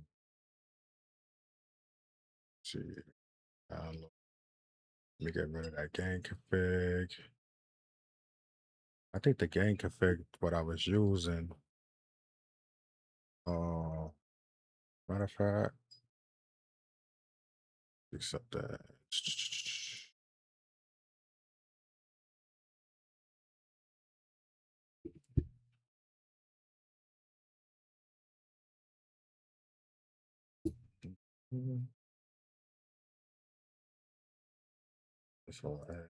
see, download. Let me get rid of that game config. I think the game config what I was using. Matter of fact, accept that. That's all I had.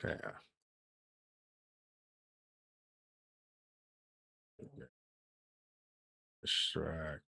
Damn. Extract.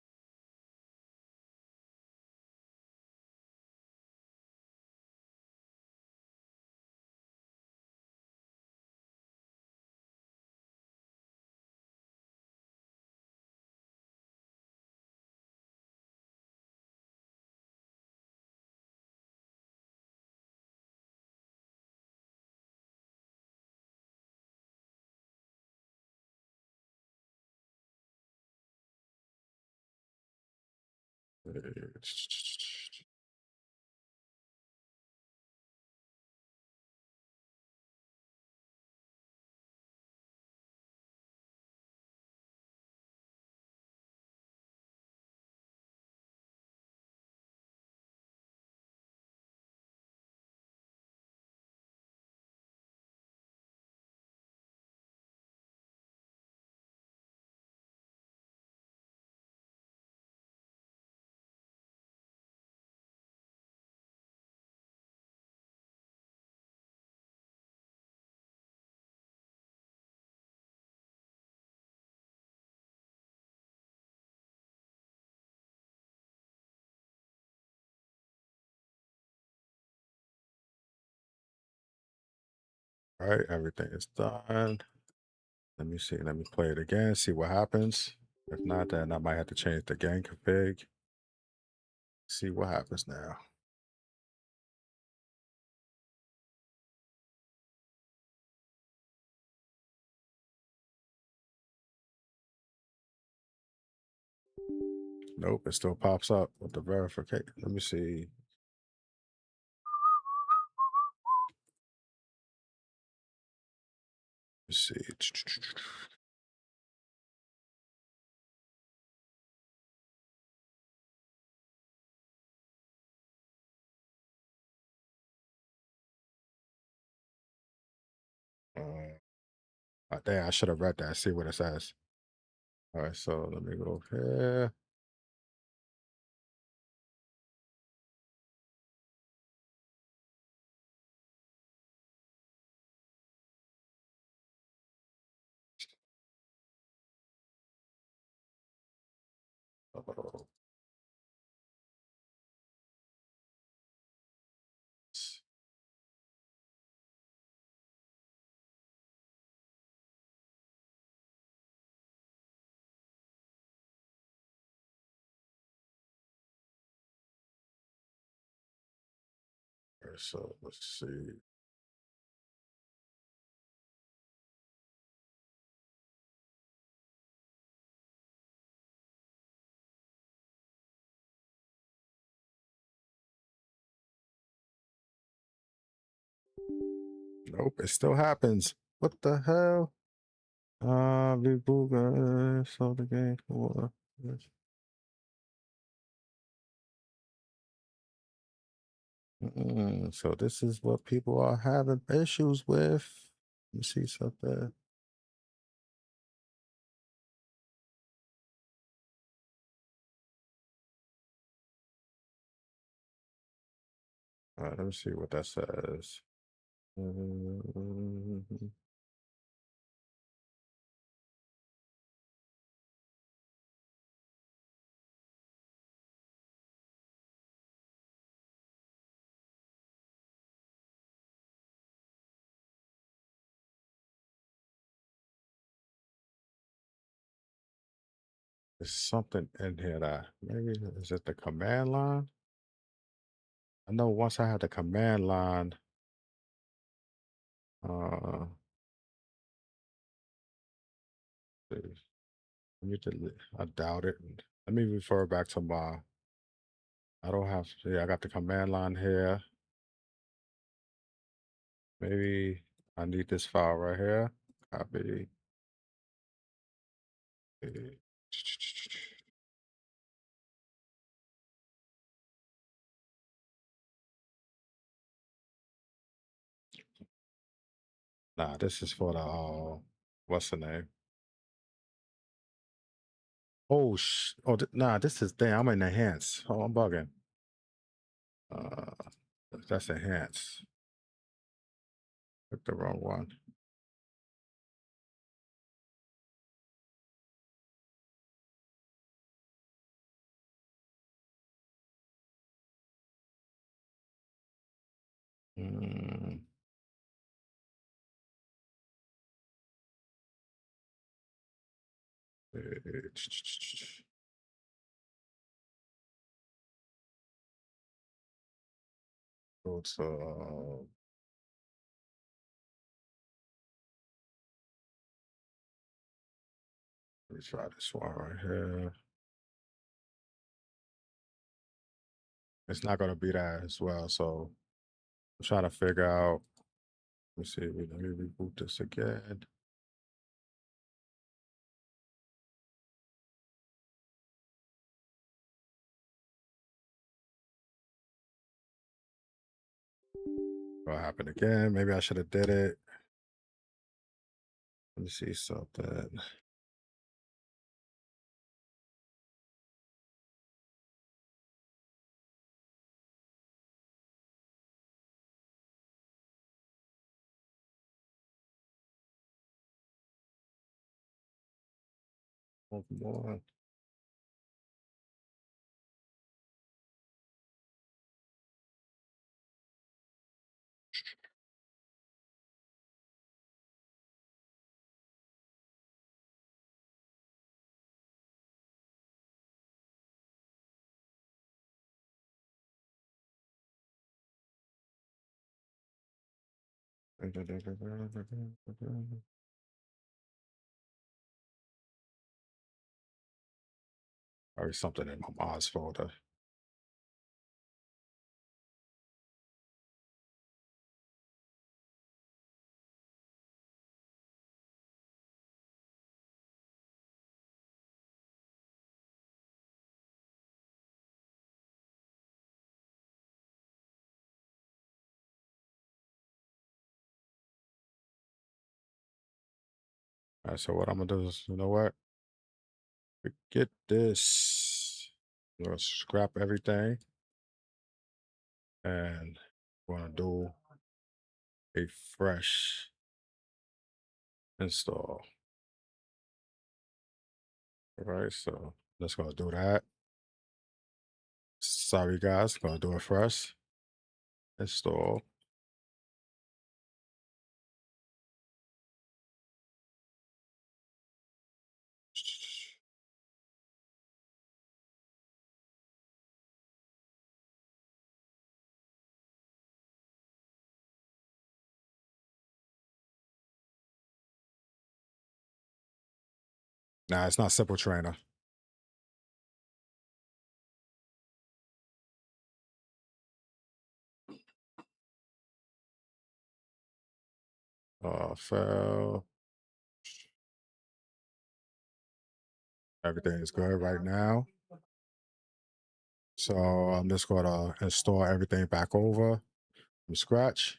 All right, everything is done. Let me see. Let me play it again, see what happens. If not, then I might have to change the game config. See what happens now. Nope, it still pops up with the verification. Let me see. Let's see. Damn, I should have read that. See what it says. All right, so let me go here. Oh, so let's see. Nope, it still happens. What the hell? Reboot, so the game. So this is what people are having issues with. Let me see something. All right, let me see what that says. There's something in here that maybe is it the command line? I know once I had the command line, uh, let me delete. I doubt it. Let me refer back to my. I don't have. Yeah, I got the command line here. Maybe I need this file right here. Copy. Nah, this is for the what's the name? Oh nah, this is damn. I'm in enhance. Oh, I'm bugging. Uh, that's enhance. Picked the wrong one. Mm. Go to let me try this one right here. It's not gonna be that as well, so I'm trying to figure out. Let me see. Let me reboot this again. What happened again? Maybe I should have did it. Let me see something. One more. Or something in my mods folder. All right, so what I'm gonna do is, you know what? Forget this. I'm gonna scrap everything and I'm gonna do a fresh install. All right, so Let's go do that. Sorry guys, gonna do it first. Install. Nah, it's not Simple Trainer. Fail. Everything is good right now. So I'm just gonna install everything back over from scratch.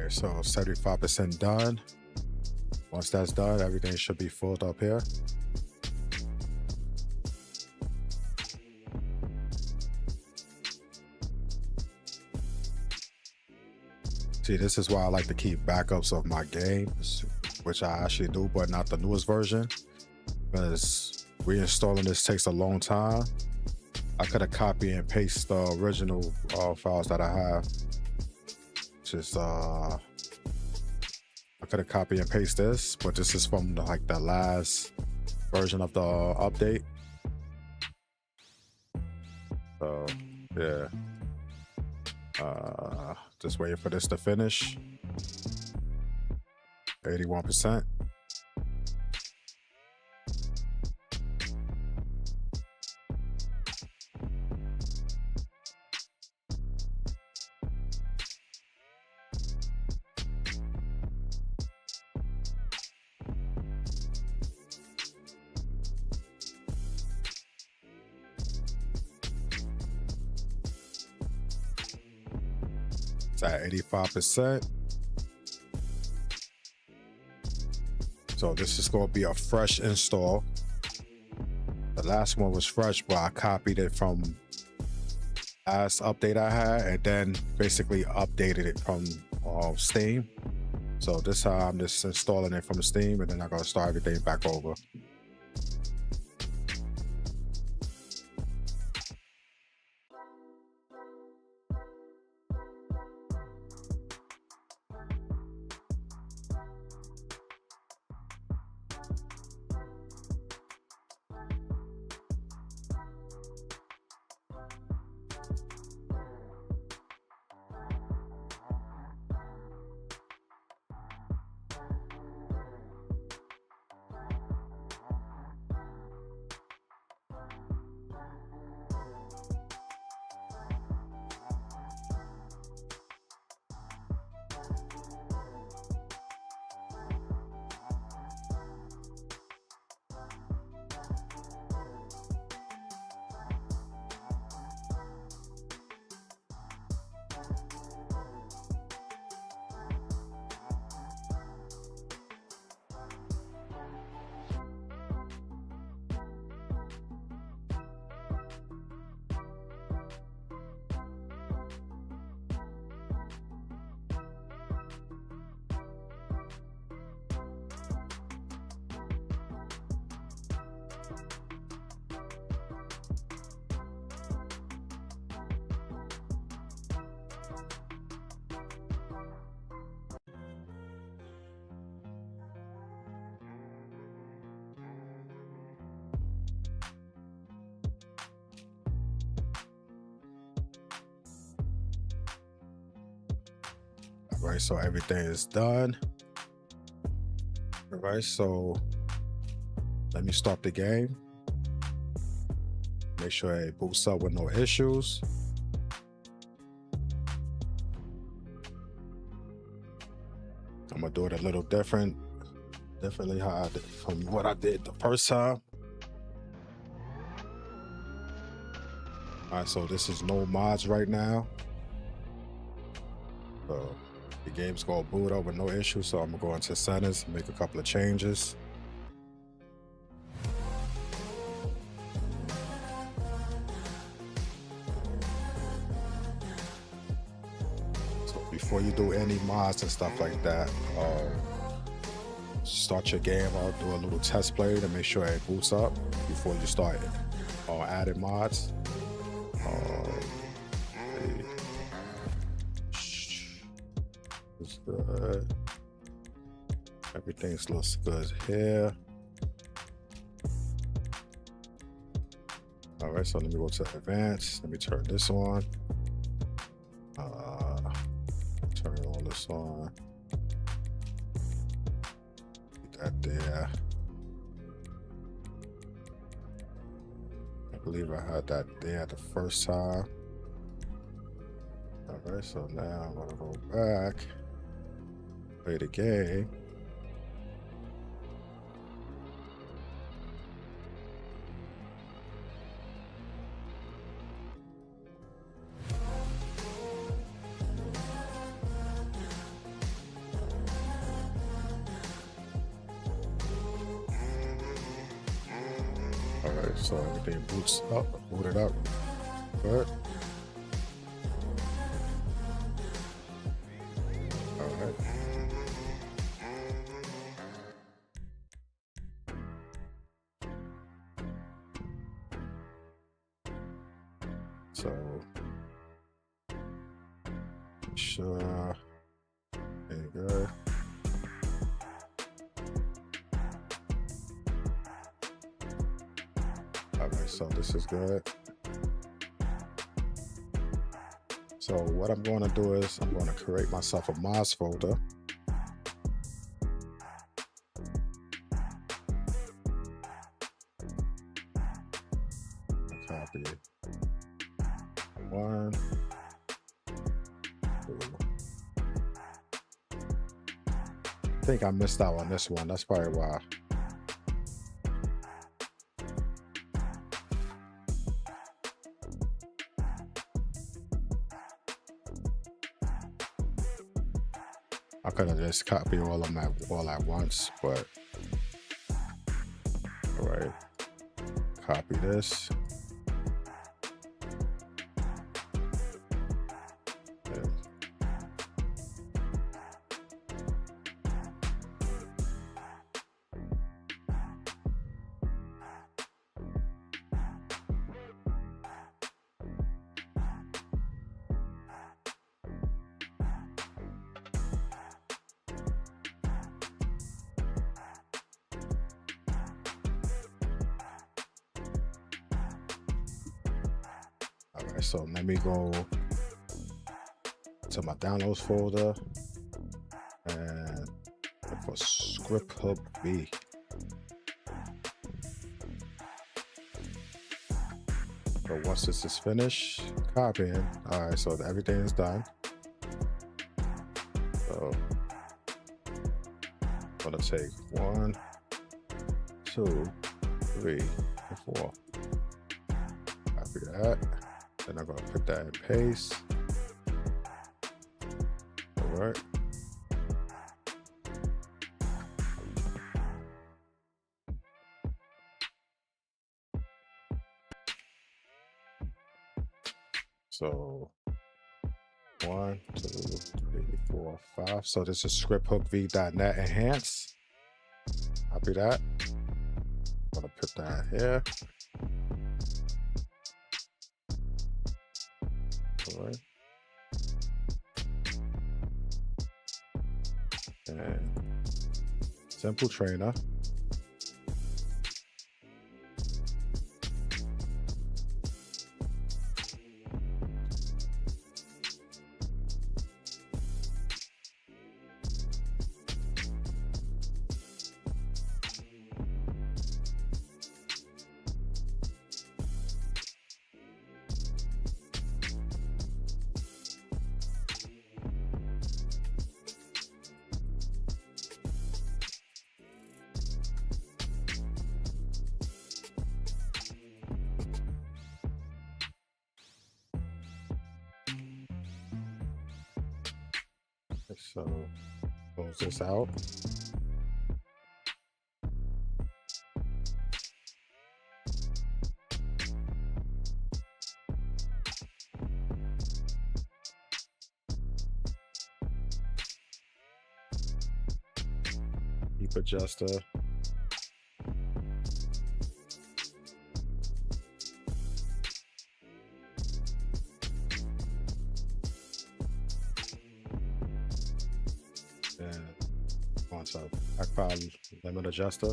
Okay, so 75% done. Once that's done, everything should be filled up here. See, this is why I like to keep backups of my games, which I actually do, but not the newest version, because reinstalling this takes a long time. I could have copy and paste the original files that I have. Just I could have copy and paste this, but this is from like the last version of the update. So yeah, just waiting for this to finish. 81%. At 85%. So this is going to be a fresh install. The last one was fresh, but I copied it from last update I had and then basically updated it from Steam. So this time I'm just installing it from Steam, and then I'm going to start everything back over. All right, so everything is done. All right, so let me start the game. Make sure it boots up with no issues. I'm gonna do it a little differently how I did from what I did the first time. All right, so this is no mods right now. So the game's gonna boot up with no issue. So I'm gonna go into settings, make a couple of changes. So before you do any mods and stuff like that, start your game. I'll do a little test play to make sure it boots up before you start adding mods. It's good. Everything looks good here. All right, so let me go to advanced. Let me turn this on. Turn all this on. Put that there. I believe I had that there the first time. All right, so now I'm gonna go back, play the game. Alright, so everything booted up. Good. Alright. So sure. There you go. Alright, so this is good. So what I'm going to do is I'm going to create myself a mods folder. Copy 1, 2. I think I missed out on this one. That's probably why. I could have just copied all of them all at once, but all right. Copy this. Okay. Alright, so let me go to my downloads folder and look for script hub V. So once this is finished copying, alright, so everything is done. So I'm gonna take 1, 2, 3, and 4. Copy that. Then I'm gonna put that in paste. All right. So 1, 2, 3, 4, 5. So this is scripthookv.net enhance. Copy that. I'm gonna put that here. All right. And simple trainer. So close this out. Keep adjuster. So I found limit adjuster.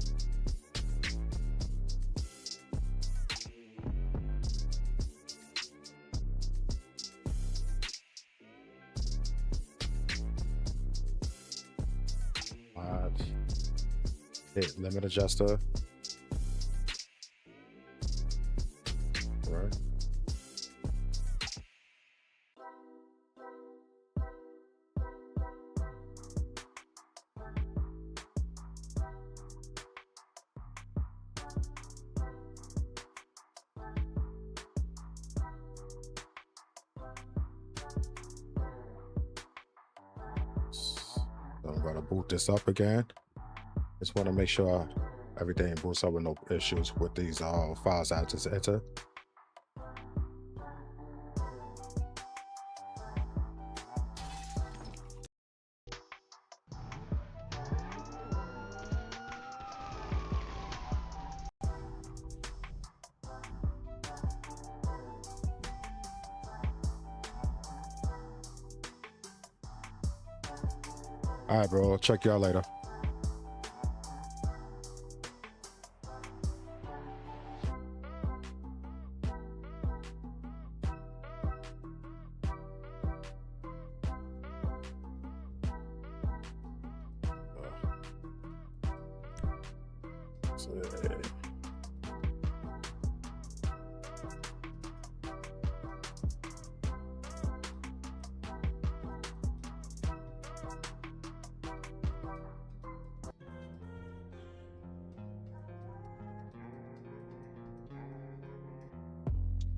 Hit limit adjuster. All right. So I'm going to boot this up again. Just want to make sure everything boots up with no issues with these files I just entered. All right, bro. Check y'all later.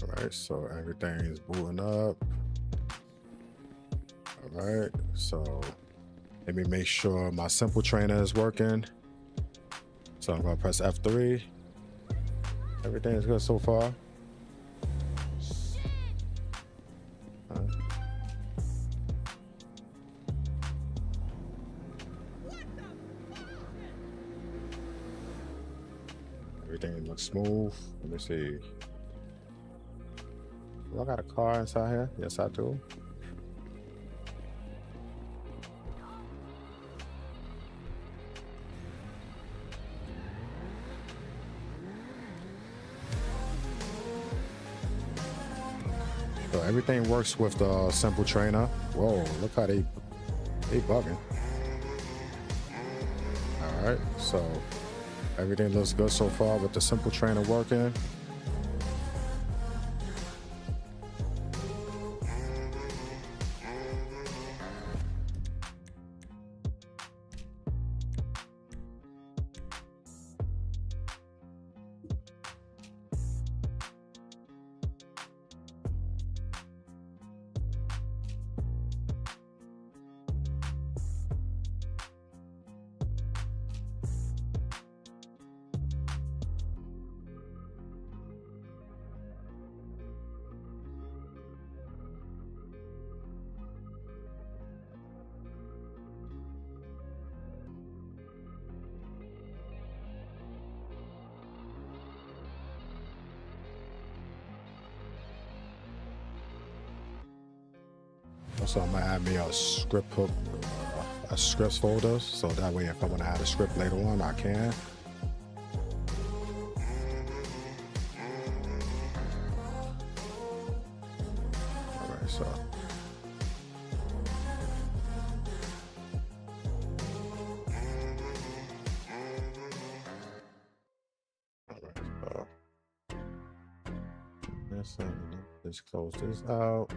All right, so everything is booting up. All right, so let me make sure my simple trainer is working. So I'm gonna press F3. Everything is good so far. Everything looks smooth. Let me see. Do I got a car inside here? Yes, I do. So everything works with the simple trainer. Whoa, look how they bugging. All right, so everything looks good so far with the simple trainer working. So I'm gonna add me a script hook, a scripts folder, so that way if I want to add a script later on, I can. All right, so. All right, so let's close this out.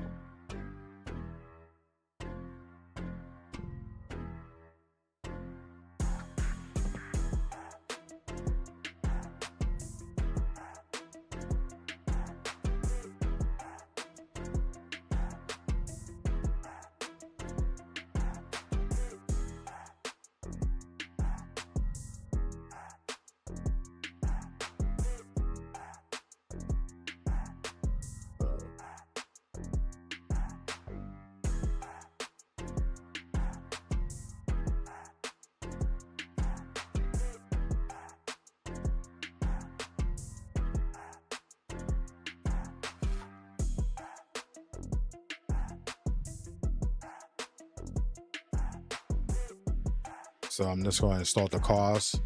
So I'm just going to install the cars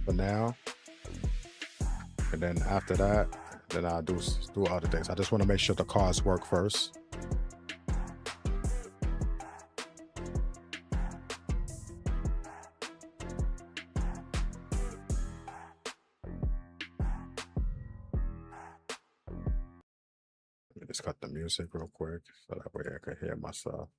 for now, and then after that, then I'll do other things. I just want to make sure the cars work first. Let me just cut the music real quick so that way I can hear myself.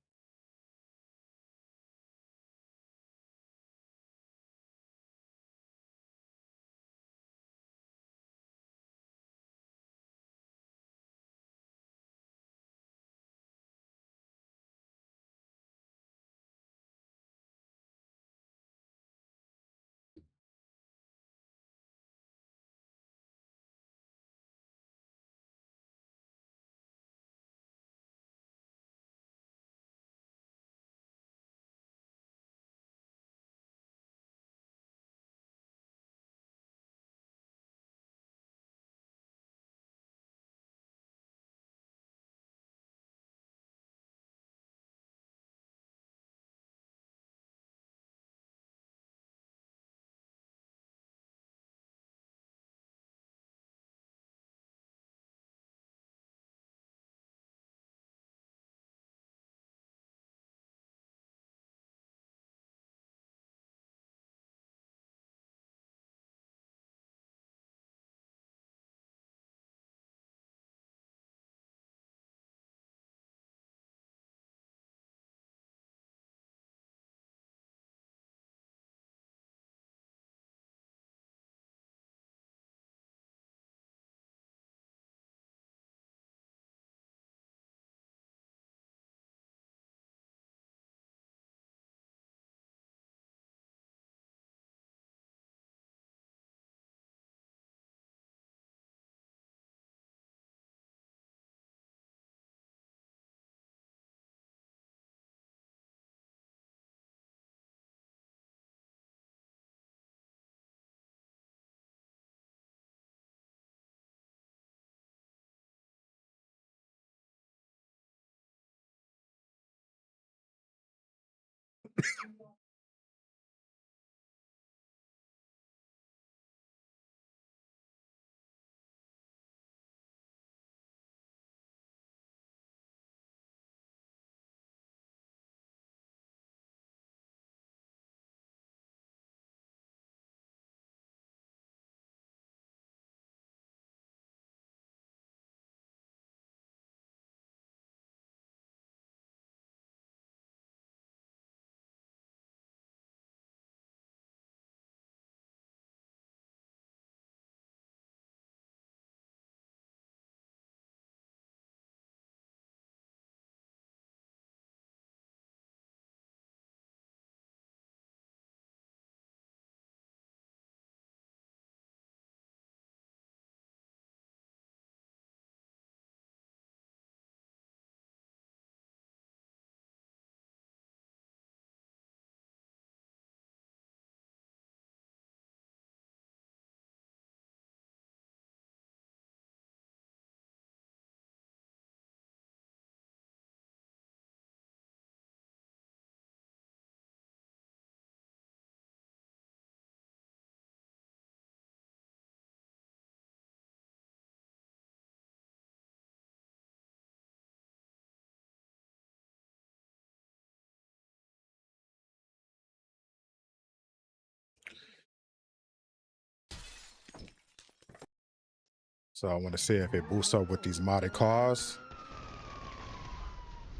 So I want to see if it boosts up with these modded cars.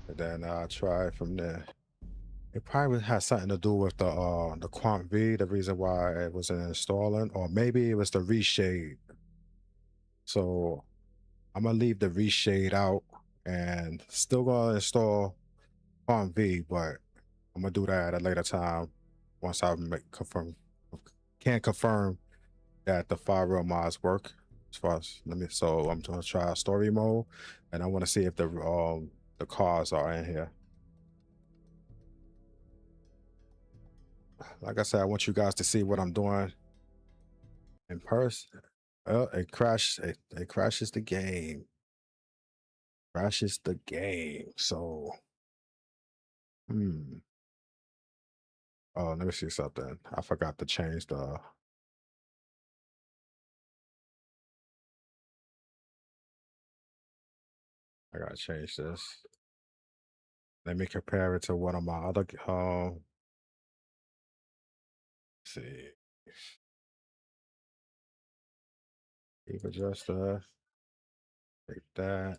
And then I'll try it from there. It probably has something to do with the QuantV, the reason why it wasn't installing, or maybe it was the reshade. So I'm gonna leave the reshade out and still gonna install QuantV, but I'm gonna do that at a later time once I can confirm that the RYUO mods work. As far as so I'm gonna try story mode, and I want to see if the cars are in here. Like I said, I want you guys to see what I'm doing in person. It crashed. It crashes the game. Crashes the game. So, oh, let me see something. I forgot to change the. I gotta change this. Let me compare it to one of my other. See, keep adjuster. Take that.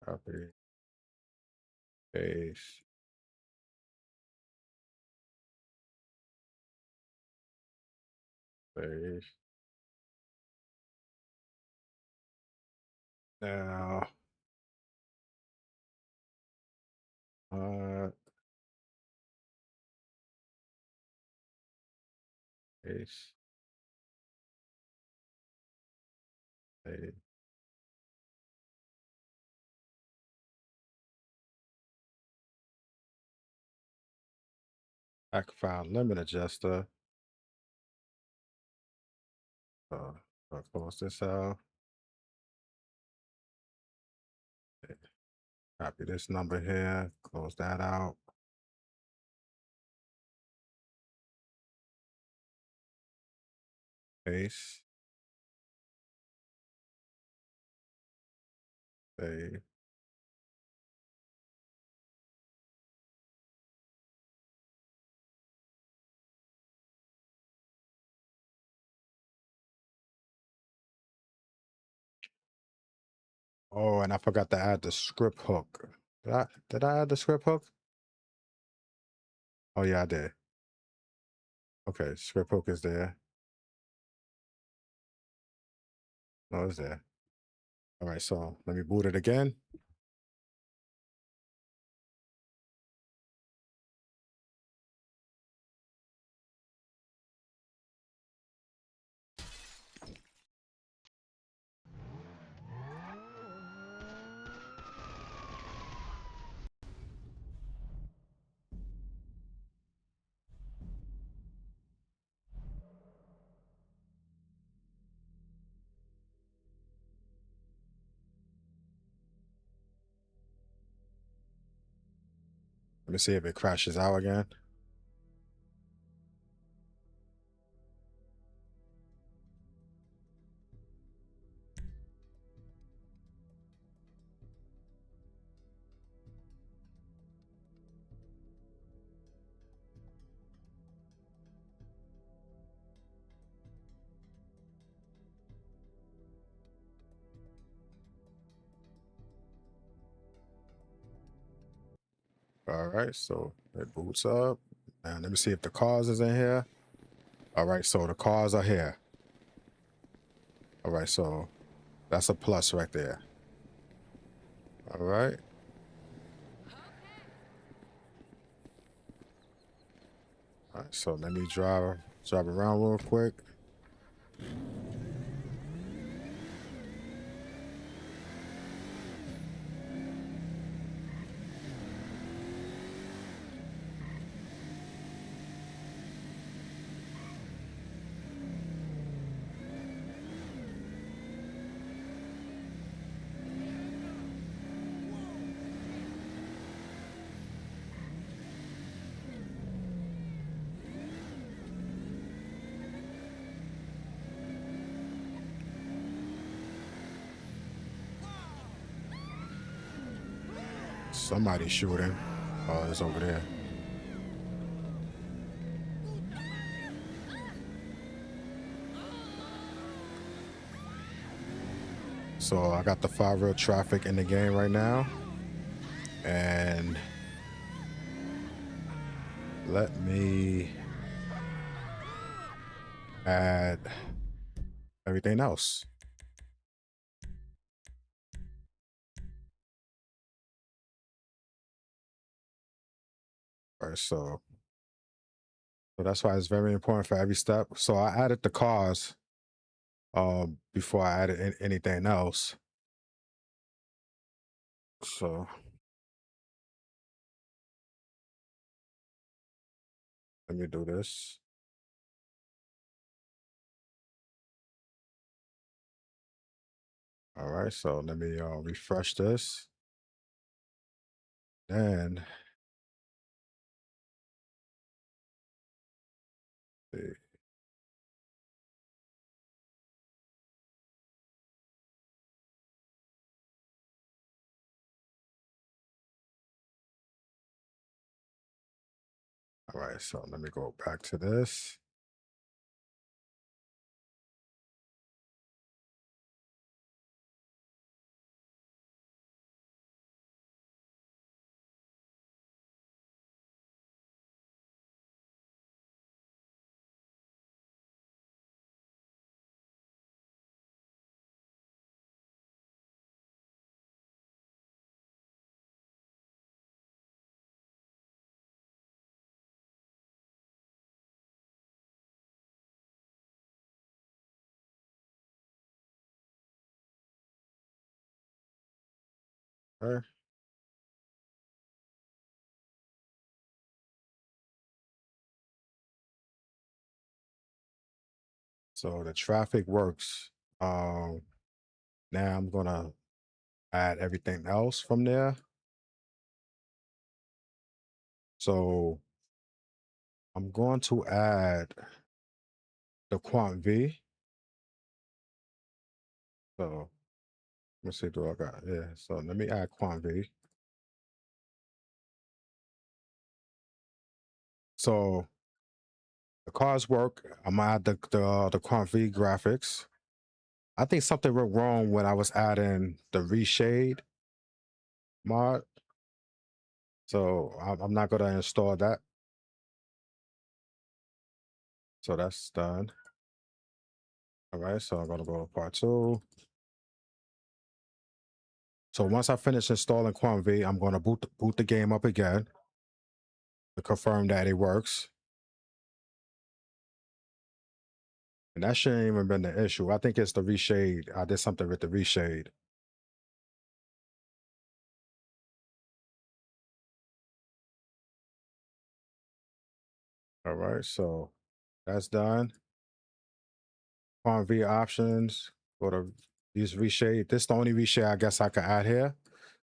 Copy. Paste. Paste. Now, paste. Paste. Back file limit adjuster. I'll close this out. Copy this number here. Close that out. Paste. Save. Oh, and I forgot to add the script hook. Did I add the script hook? Oh yeah, I did. Okay, script hook is there. No, it's there. All right, so let me boot it again. Let me see if it crashes out again. All right, so it boots up. And let me see if the cars is in here. All right, so the cars are here. All right, so that's a plus right there. All right. All right, so let me drive around real quick. Somebody's shooting. Oh, it's over there. So I got the 5 real traffic in the game right now. And let me add everything else. All right, so that's why it's very important for every step. So I added the cars before I added anything else. So let me do this. All right, so let me refresh this. Then see. All right, so let me go back to this. Okay. So the traffic works. Um, Now I'm gonna add everything else from there. So I'm going to add the QuantV. So let's see, do I got, yeah. So let me add QuantV. So the cars work. I'm gonna add the QuantV graphics. I think something went wrong when I was adding the reshade mod. So I'm not gonna install that. So that's done. All right, so I'm gonna go to part 2. So once I finish installing QuantV, I'm gonna boot the game up again to confirm that it works. And that shouldn't even been the issue. I think it's the reshade. I did something with the reshade. All right, so that's done. QuantV options, go to use reshade. This is the only reshade I guess I could add here.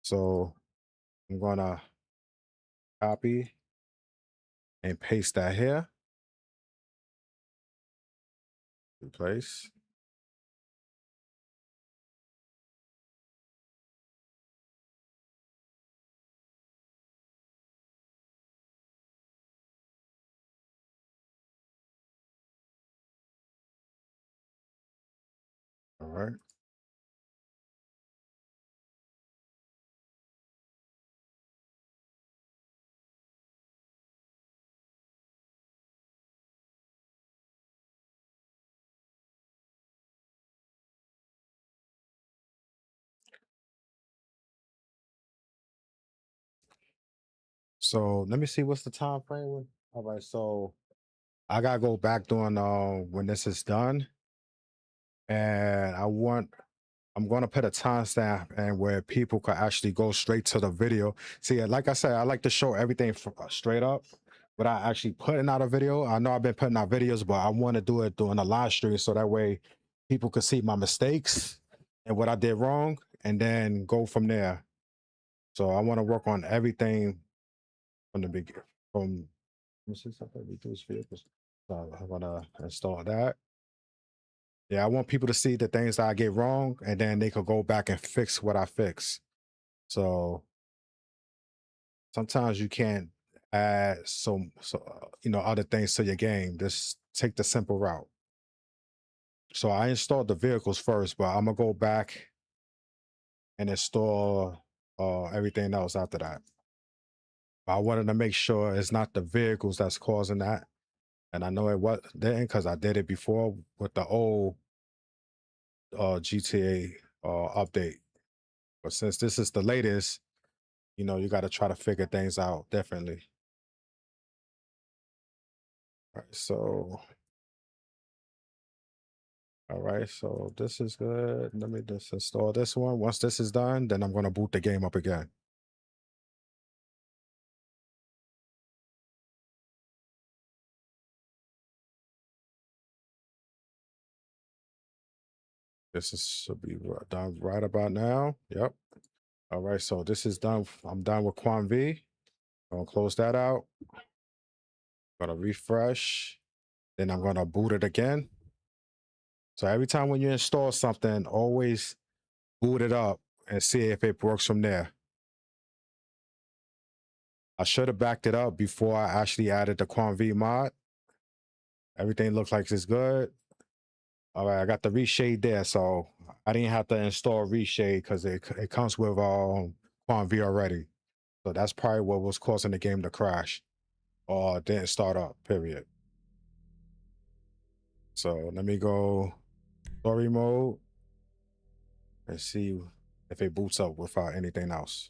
So I'm gonna copy and paste that here. Replace. All right. So let me see what's the time frame. All right, so I gotta go back during when this is done, and I'm gonna put a timestamp and where people could actually go straight to the video. See, like I said, I like to show everything straight up without actually putting out a video. I know I've been putting out videos, but I want to do it during a live stream so that way people could see my mistakes and what I did wrong, and then go from there. So I want to work on everything from the beginning. From let me see something. Reduce vehicles. So I want to install that. Yeah, I want people to see the things that I get wrong, and then they could go back and fix what I fix. So sometimes you can't add other things to your game. Just take the simple route. So I installed the vehicles first, but I'm gonna go back and install everything else after that. I wanted to make sure it's not the vehicles that's causing that, and I know it didn't because I did it before with the old GTA update. But since this is the latest, you got to try to figure things out differently. All right, so this is good. Let me just install this one. Once this is done, then I'm going to boot the game up again. Should be done right about now. Yep. All right, so this is done. I'm done with QuantV. I'm going to close that out. Going to refresh. Then I'm going to boot it again. So every time when you install something, always boot it up and see if it works from there. I should have backed it up before I actually added the QuantV mod. Everything looks like it's good. All right, I got the reshade there, so I didn't have to install reshade because it comes with QuantV already. So that's probably what was causing the game to crash or didn't start up, period. So let me go story mode and see if it boots up without anything else.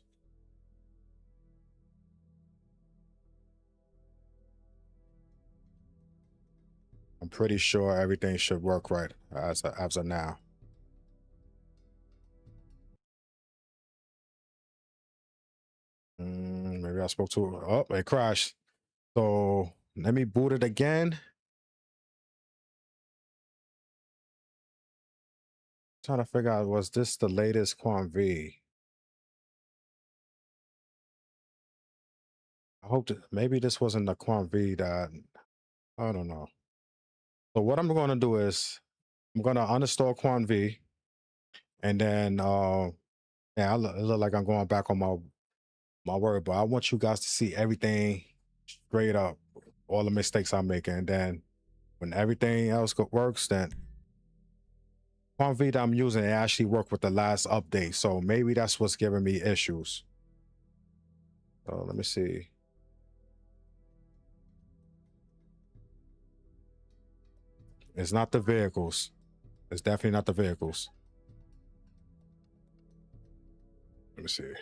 I'm pretty sure everything should work right as of now. Maybe I spoke to it. Oh, it crashed. So let me boot it again. Trying to figure out, was this the latest QuantV? I hope that maybe this wasn't the QuantV that, I don't know. So what I'm going to do is I'm going to uninstall QuantV, and then yeah, it look like I'm going back on my word, but I want you guys to see everything straight up, all the mistakes I'm making, and then when everything else works, then QuantV that I'm using, it actually worked with the last update. So maybe that's what's giving me issues. So let me see. It's not the vehicles. It's definitely not the vehicles. Let me see.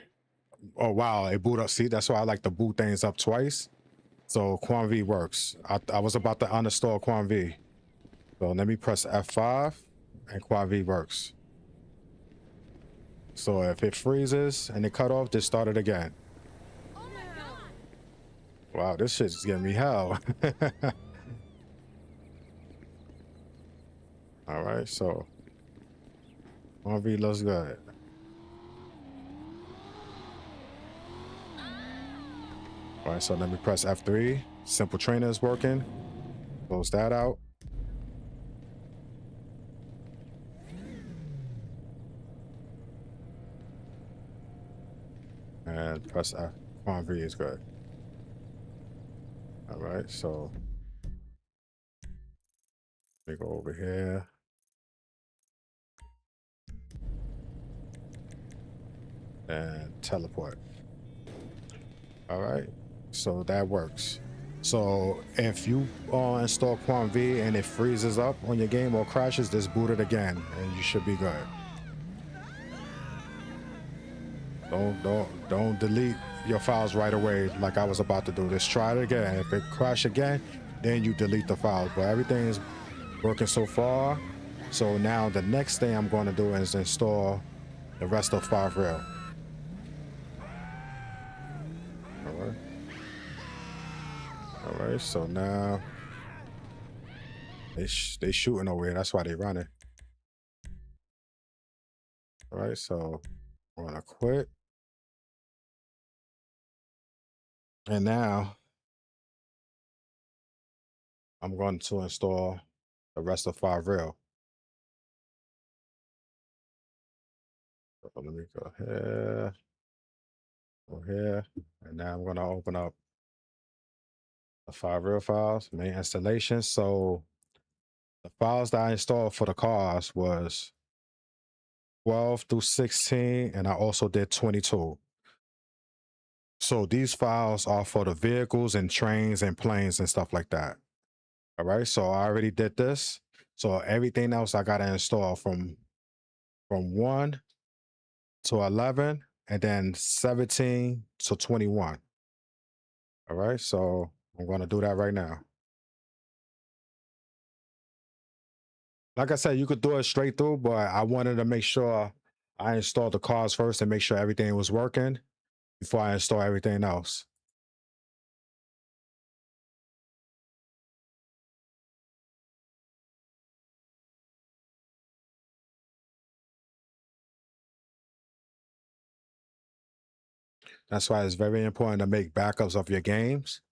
Oh, wow. It boot up. See, that's why I like to boot things up twice. So QuantV works. I was about to uninstall QuantV. So let me press F5 and QuantV works. So if it freezes and it cut off, just start it again. Oh my God. Wow, this shit's giving me hell. All right, so QuantV looks good. All right, so let me press F3. Simple trainer is working. Close that out. And press F. QuantV is good. All right, so let me go over here. And teleport. All right, so that works. So if you install QuantV and it freezes up on your game or crashes, just boot it again and you should be good. Don't delete your files right away, like I was about to do. Just try it again. If it crash again, then you delete the files. But everything is working so far. So now the next thing I'm going to do is install the rest of 5.0. All right. So now they shooting over here. That's why they running. All right. So I'm gonna quit. And now I'm going to install the rest of 5.0. So let me go here, and now I'm going to open up the 5.0 files, main installation. So the files that I installed for the cars was 12 through 16, and I also did 22. So these files are for the vehicles and trains and planes and stuff like that. All right, so I already did this. So everything else I got to install from 1 to 11, and then 17 to 21. All right, so I'm going to do that right now. Like I said, you could do it straight through, but I wanted to make sure I installed the cars first and make sure everything was working before I install everything else. That's why it's very important to make backups of your games.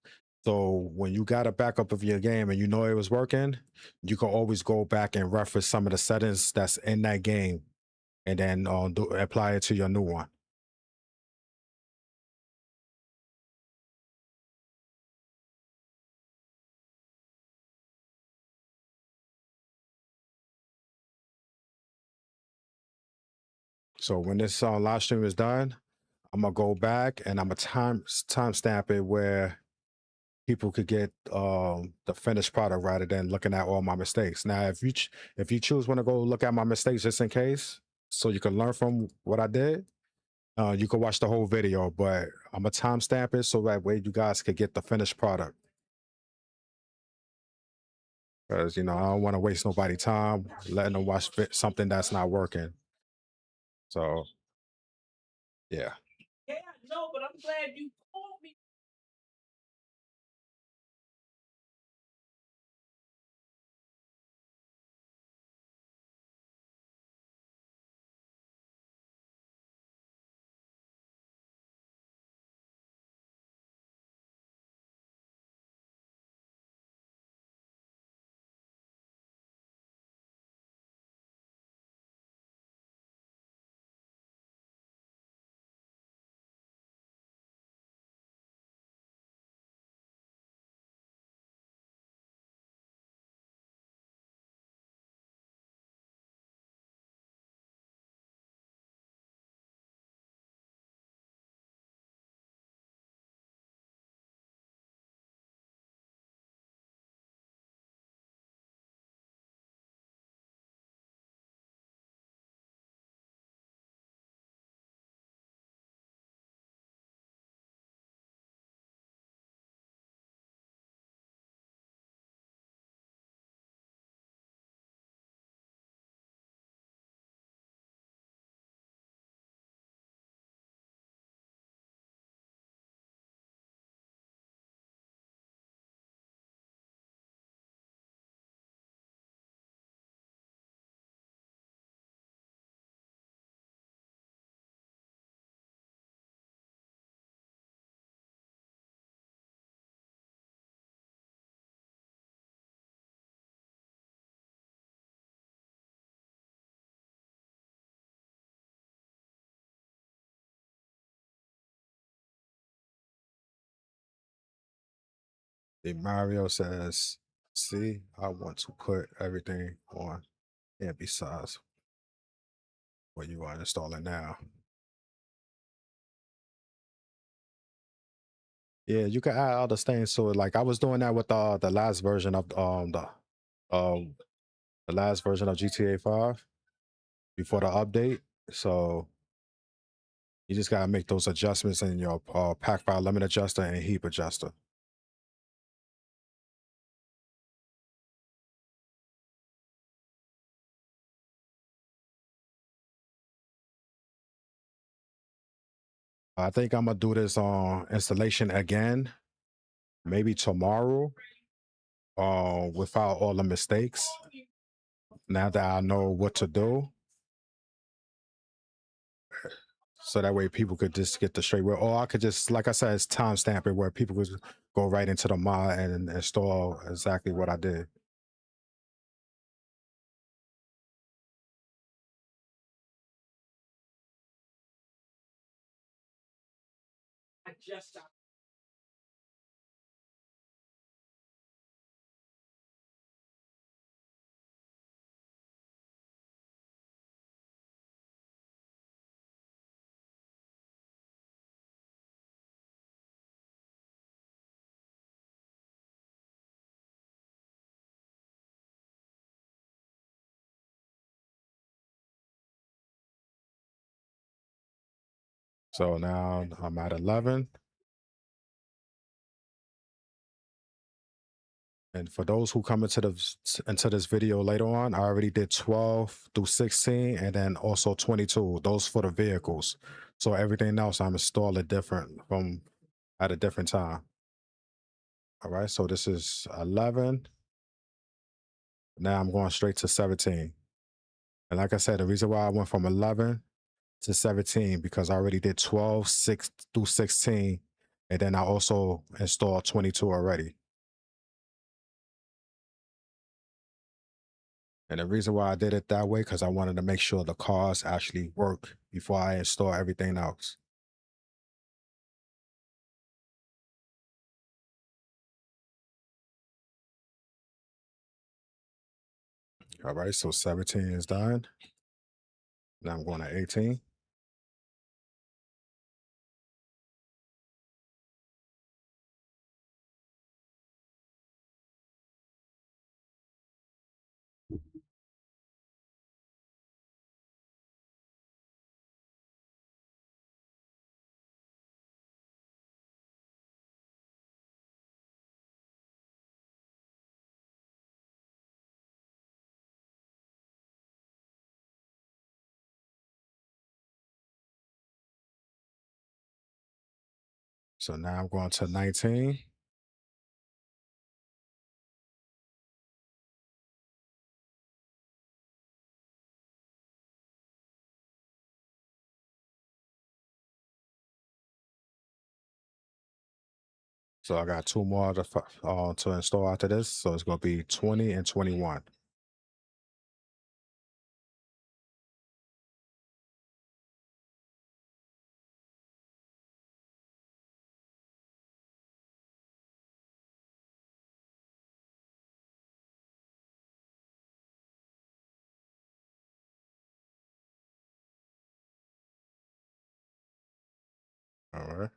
So when you got a backup of your game and you know it was working, you can always go back and reference some of the settings that's in that game and then apply it to your new one. So when this live stream is done, I'm gonna go back and I'm gonna timestamp it where people could get the finished product rather than looking at all my mistakes. Now, if you choose want to go look at my mistakes just in case, so you can learn from what I did, you can watch the whole video. But I'm gonna timestamp it so that way you guys could get the finished product. Because I don't want to waste nobody time letting them watch something that's not working. So yeah. Yeah, no, but I'm glad you told me. Mario says, see, I want to put everything on. And besides what you are installing now. Yeah, you can add other things to it. Like I was doing that with the last version of um the last version of GTA 5 before the update. So You just gotta make those adjustments in your pack file limit adjuster and heap adjuster. I think I'm gonna do this installation again, maybe tomorrow, without all the mistakes. Now that I know what to do, so that way people could just get the straight way. Or I could just, like I said, it's timestamp it where people could go right into the mod and install exactly what I did. So now I'm at 11. And for those who come into this video later on, I already did 12 through 16 and then also 22. Those for the vehicles. So everything else I'm installing different from at a different time. All right. So this is 11. Now I'm going straight to 17. And like I said, the reason why I went from 11 to 17 because I already did 12, 6 through 16. And then I also installed 22 already. And the reason why I did it that way, because I wanted to make sure the cards actually work before I install everything else. All right, so 17 is done. Now I'm going to 18. So now I'm going to 19. So I got two more to install after this. So it's going to be 20 and 21. All right.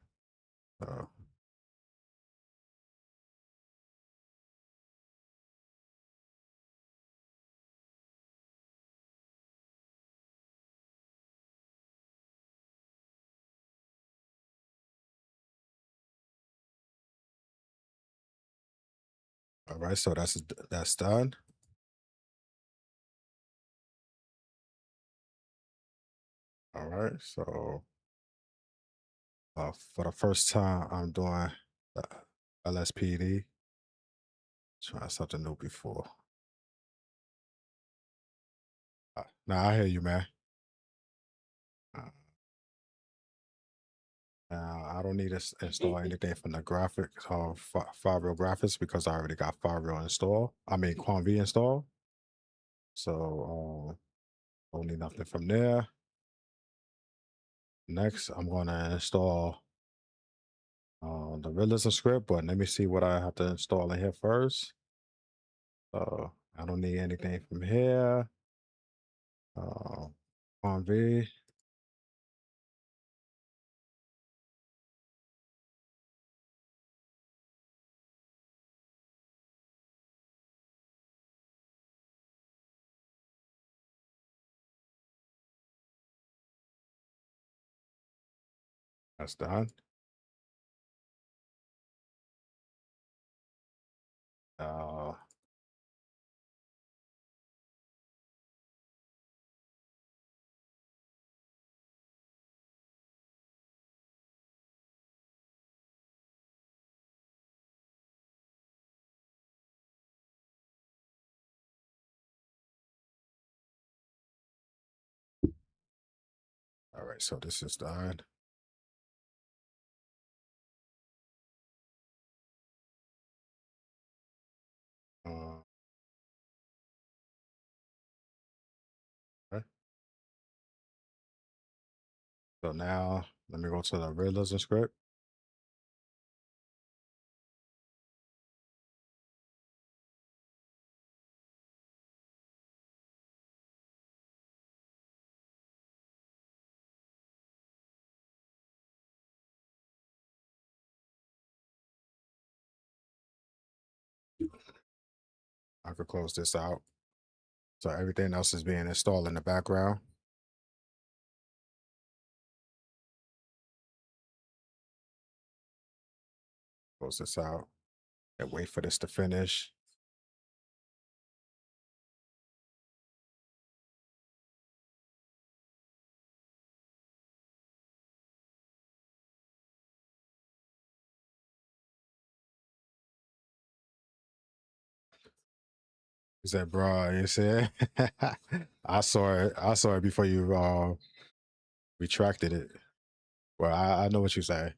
Uh, all right. So that's done. All right. So for the first time, I'm doing LSPD. Try something new before. Now I hear you, man. Uh, I don't need to install anything from the graphics or Five-Real graphics because I already got Five-Real installed. I mean, QuantV installed. So don't need nothing from there. Next, I'm going to install the realism script, but let me see what I have to install in here first. I don't need anything from here. QuantV. That's done. All right, so this is done. Okay. So now let me go to the realism script. I could close this out. So everything else is being installed in the background. Close this out and wait for this to finish. He said, bro, you said I saw it before you retracted it. Well, I know what you say.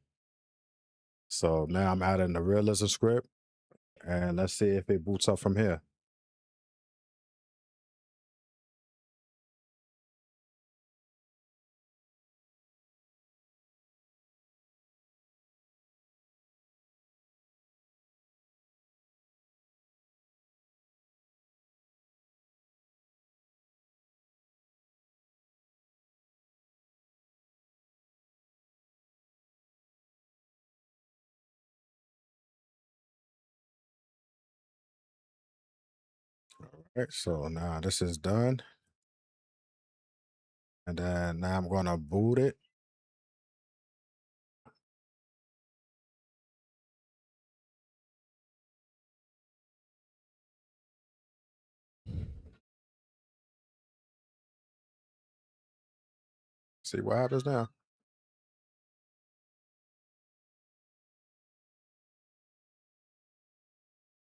So now I'm adding the realism script and let's see if it boots up from here. All right, so now this is done. And then now I'm gonna boot it. See what happens now.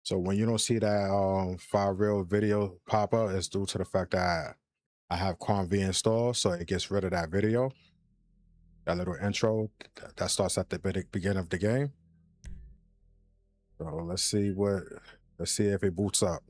So when you don't see that file real video pop up, it's due to the fact that I have QuantV installed, so it gets rid of that video, that little intro that starts at the beginning of the game. So let's see if it boots up.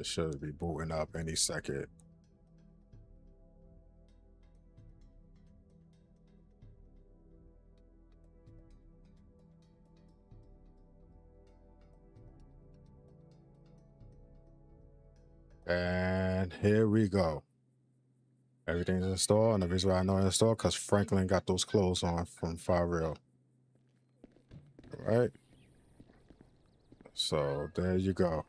Should be booting up any second. And here we go. Everything's installed, and the reason why I know it's installed because Franklin got those clothes on from Fire Real. All right. So there you go.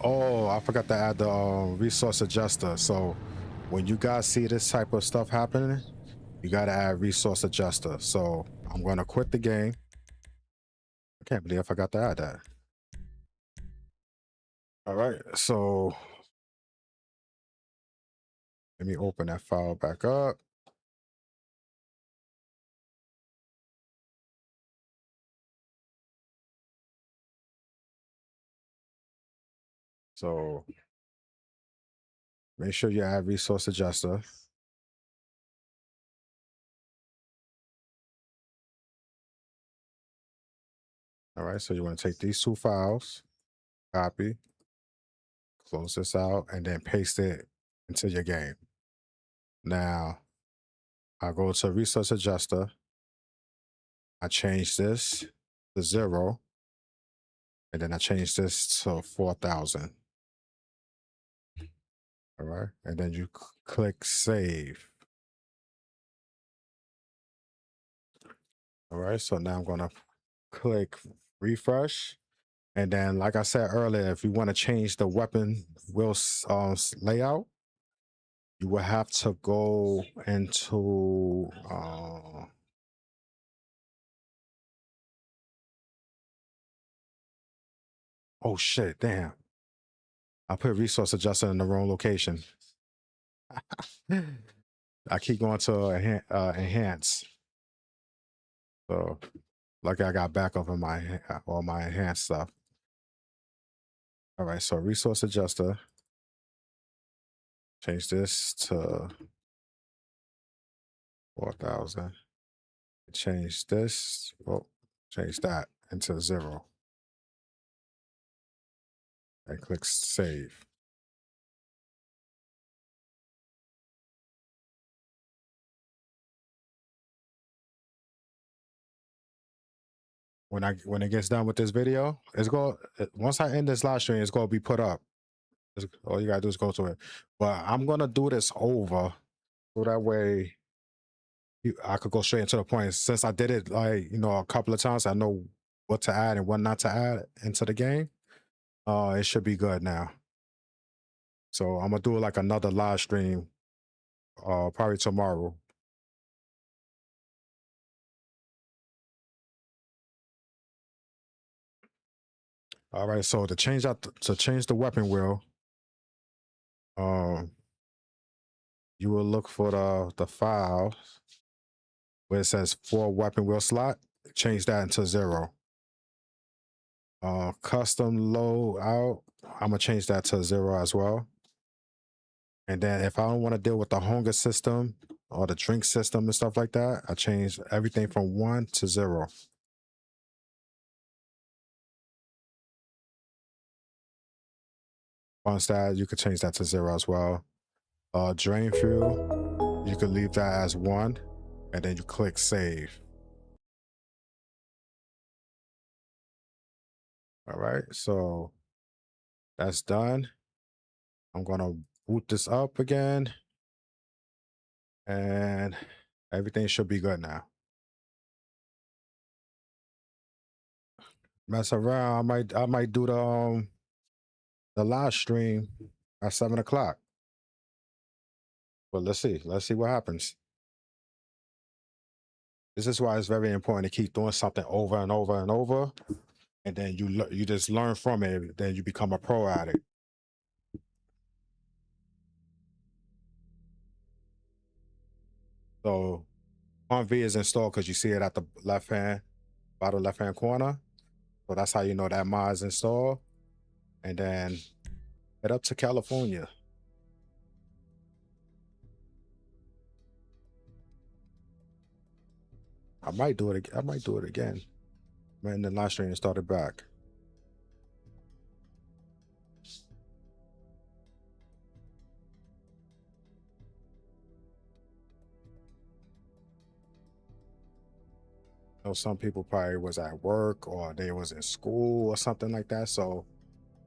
Oh, I forgot to add the resource adjuster. So when you guys see this type of stuff happening, you got to add resource adjuster. So I'm going to quit the game. I can't believe I forgot to add that. All right, so let me open that file back up. So make sure you add resource adjuster. All right, so you want to take these two files, copy, close this out, and then paste it into your game. Now, I go to resource adjuster. I change this to 0, and then I change this to 4,000. All right, and then you click save. All right, so now I'm gonna click refresh, and then like I said earlier, if you want to change the weapon wheel layout, you will have to go into oh shit, damn. I put resource adjuster in the wrong location. I keep going to enhance. So like I got backup in my all my enhanced stuff. All right, so resource adjuster. Change this to 4,000. Change this. Oh, change that into 0. And click save. When it gets done with this video, it's going once I end this live stream, it's gonna be put up. All you gotta do is go to it. But I'm gonna do this over so that way I could go straight into the point. Since I did it like a couple of times, I know what to add and what not to add into the game. It should be good now. So I'm gonna do like another live stream, probably tomorrow. All right, so to change the weapon wheel, you will look for the file where it says 4 weapon wheel slot. Change that into 0. Custom load out, I'm gonna change that to 0 as well. And then if I don't want to deal with the hunger system or the drink system and stuff like that, I change everything from 1 to 0. Once that, you could change that to 0 as well. Drain fuel, you can leave that as 1, and then you click save. All right, so that's done. I'm gonna boot this up again, and everything should be good now. Mess around, I might do the live stream at 7 o'clock. But let's see what happens. This is why it's very important to keep doing something over and over and over, and then you just learn from it. Then you become a pro at it. So QuantV is installed because you see it at the bottom left hand corner. So that's how you know that mod is installed. And then head up to California. I might do it again. Man, the live stream started back. I know some people probably was at work or they was in school or something like that, so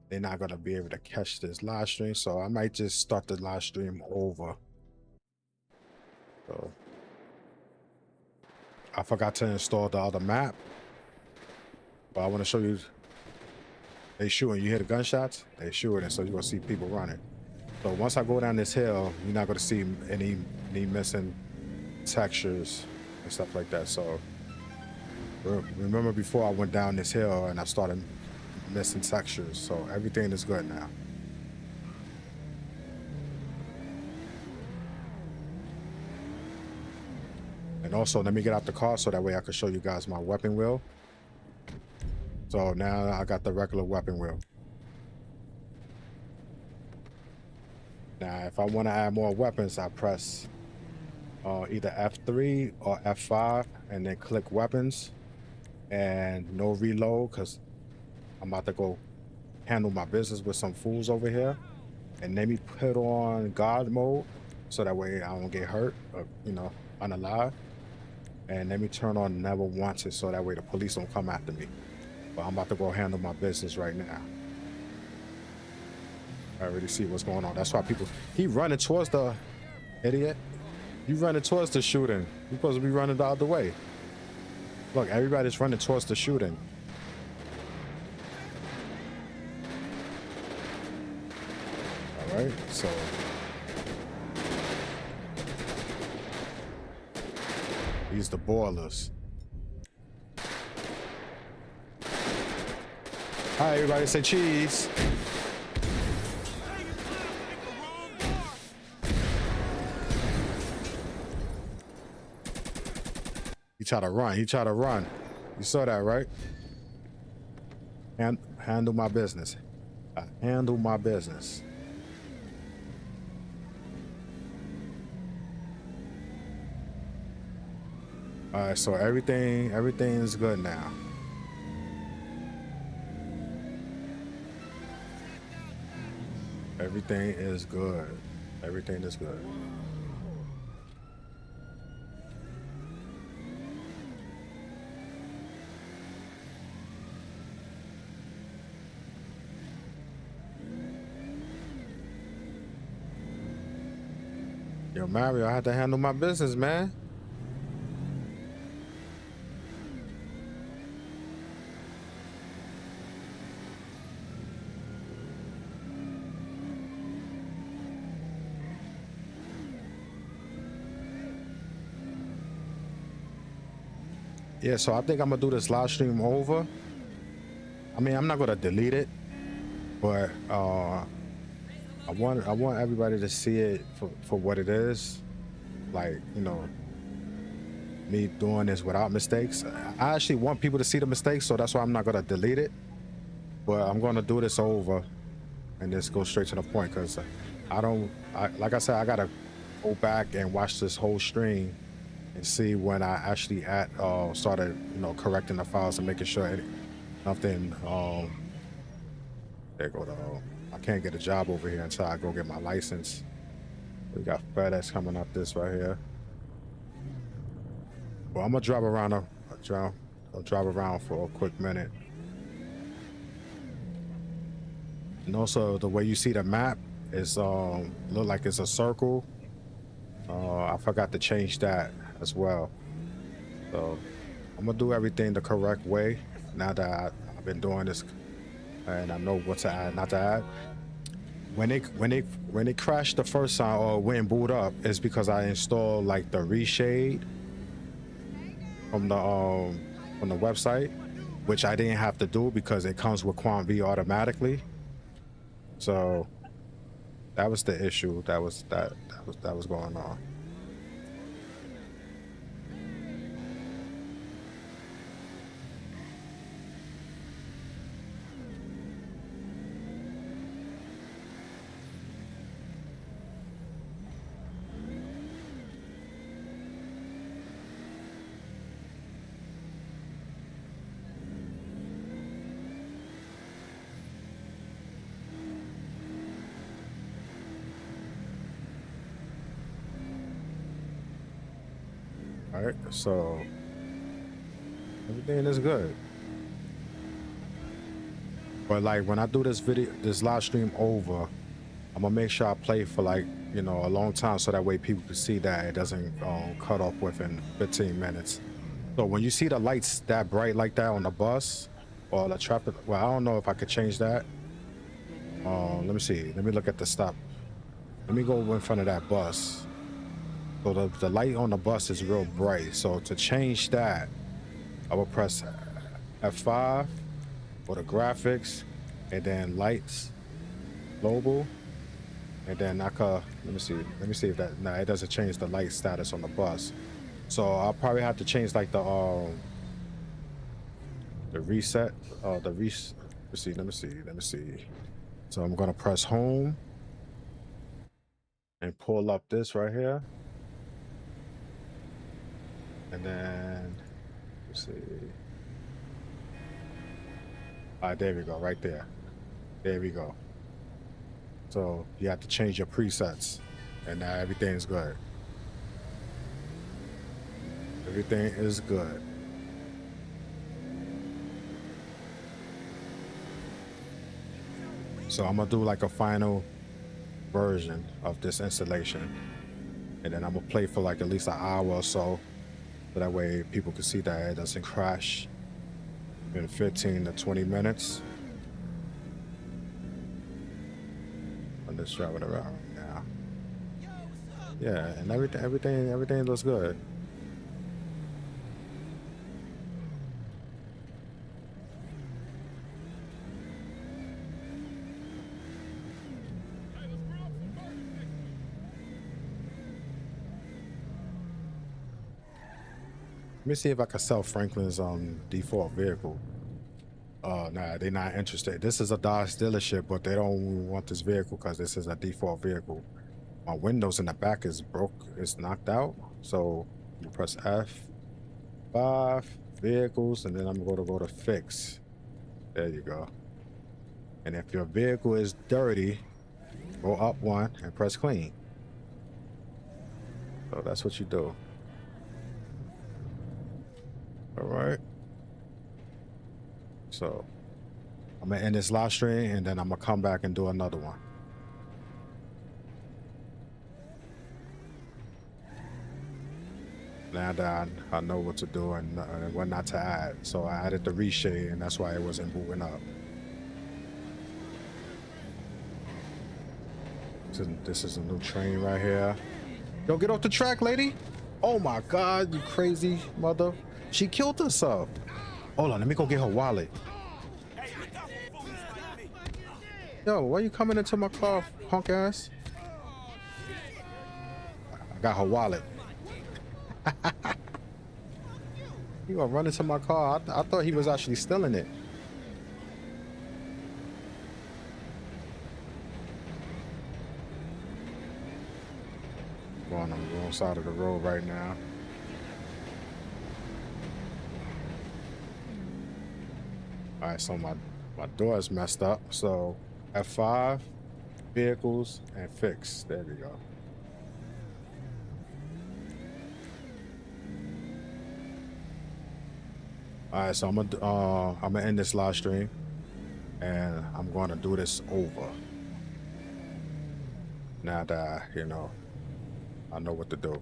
they're not gonna be able to catch this live stream. So I might just start the live stream over. So I forgot to install the other map, but I want to show you. They shooting. You hear the gunshots? They shooting, so you're gonna see people running. So once I go down this hill, you're not gonna see any missing textures and stuff like that. So remember before I went down this hill and I started missing textures. So everything is good now. And also, let me get out the car so that way I can show you guys my weapon wheel. So now I got the regular weapon wheel. Now, if I want to add more weapons, I press either F3 or F5 and then click weapons and no reload because I'm about to go handle my business with some fools over here. And let me put on God mode so that way I don't get hurt or, unalive. And let me turn on never wanted so that way the police don't come after me. But I'm about to go handle my business right now. I already see what's going on. That's why people, he running towards the idiot. You running towards the shooting. You're supposed to be running the other way. Look, everybody's running towards the shooting. All right, so. These the boilers. Hi, everybody say cheese. He tried to run. He tried to run. You saw that, right? Handle my business. I handle my business. All right, so everything is good now. Everything is good. Everything is good. Yo, Mario, I had to handle my business, man. Yeah, so I think I'm gonna do this live stream over. I mean, I'm not gonna delete it, but I want everybody to see it for what it is. Like, you know, me doing this without mistakes. I actually want people to see the mistakes, so that's why I'm not gonna delete it. But I'm gonna do this over and just go straight to the point, because like I said, I gotta go back and watch this whole stream and see when I actually started, you know, correcting the files and making sure nothing. There go the. I can't get a job over here until I go get my license. We got FedEx coming up this right here. Well, I'm gonna drive around. I'll drive around for a quick minute. And also, the way you see the map is look like it's a circle. I forgot to change that as well. So I'm gonna do everything the correct way now that I've been doing this, and I know what to add, not to add. When it crashed the first time or when boot up, it's because I installed like the reshade from the website, which I didn't have to do because it comes with QuantV automatically. So that was the issue that was going on. All right, so everything is good. But like when I do this live stream over, I'm gonna make sure I play for like, you know, a long time so that way people can see that it doesn't cut off within 15 minutes. So when you see the lights that bright like that on the bus or the traffic, well, I don't know if I could change that. Let me see. Let me look at the stop. Let me go in front of that bus. So the light on the bus is real bright. So to change that, I will press F5 for the graphics, and then lights, global, and then I could, let me see if that, nah, it doesn't change the light status on the bus. So I'll probably have to change like the reset, let me see. So I'm gonna press home and pull up this right here. And then, let's see. All right, there we go, right there. There we go. So you have to change your presets, and now everything's good. Everything is good. So I'm gonna do like a final version of this installation, and then I'm gonna play for like at least an hour or so that way people can see that it doesn't crash in 15 to 20 minutes. I'm just driving around now. Yeah, and everything looks good. Let me see if I can sell Franklin's default vehicle. Nah, they're not interested. This is a Dodge dealership, but they don't want this vehicle because this is a default vehicle. My windows in the back is broke, it's knocked out. So you press F5, vehicles, and then I'm going to go to fix. There you go. And if your vehicle is dirty, go up one and press clean. So that's what you do. All right. So I'm gonna end this live stream and then I'm gonna come back and do another one. Now that I know what to do and what not to add. So I added the reshade and that's why it wasn't moving up. This is a new train right here. Yo, get off the track, lady. Oh my God, you crazy mother. She killed herself. Hold on, let me go get her wallet. Yo, why you coming into my car, punk ass? I got her wallet. You gonna run into my car? I thought he was actually stealing it. Going on the wrong side of the road right now. All right, so my door is messed up. So F5, vehicles, and fix. There we go. All right, so I'm gonna end this live stream, and I'm going to do this over. Now that you know, I know what to do.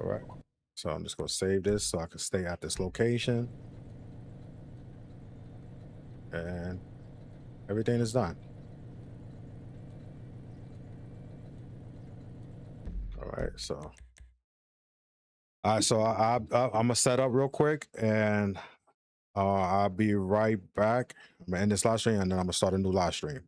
All right, so I'm just gonna save this so I can stay at this location. And everything is done. All right, so I'm gonna set up real quick, and I'll be right back. I'm gonna end this live stream, and then I'm gonna start a new live stream.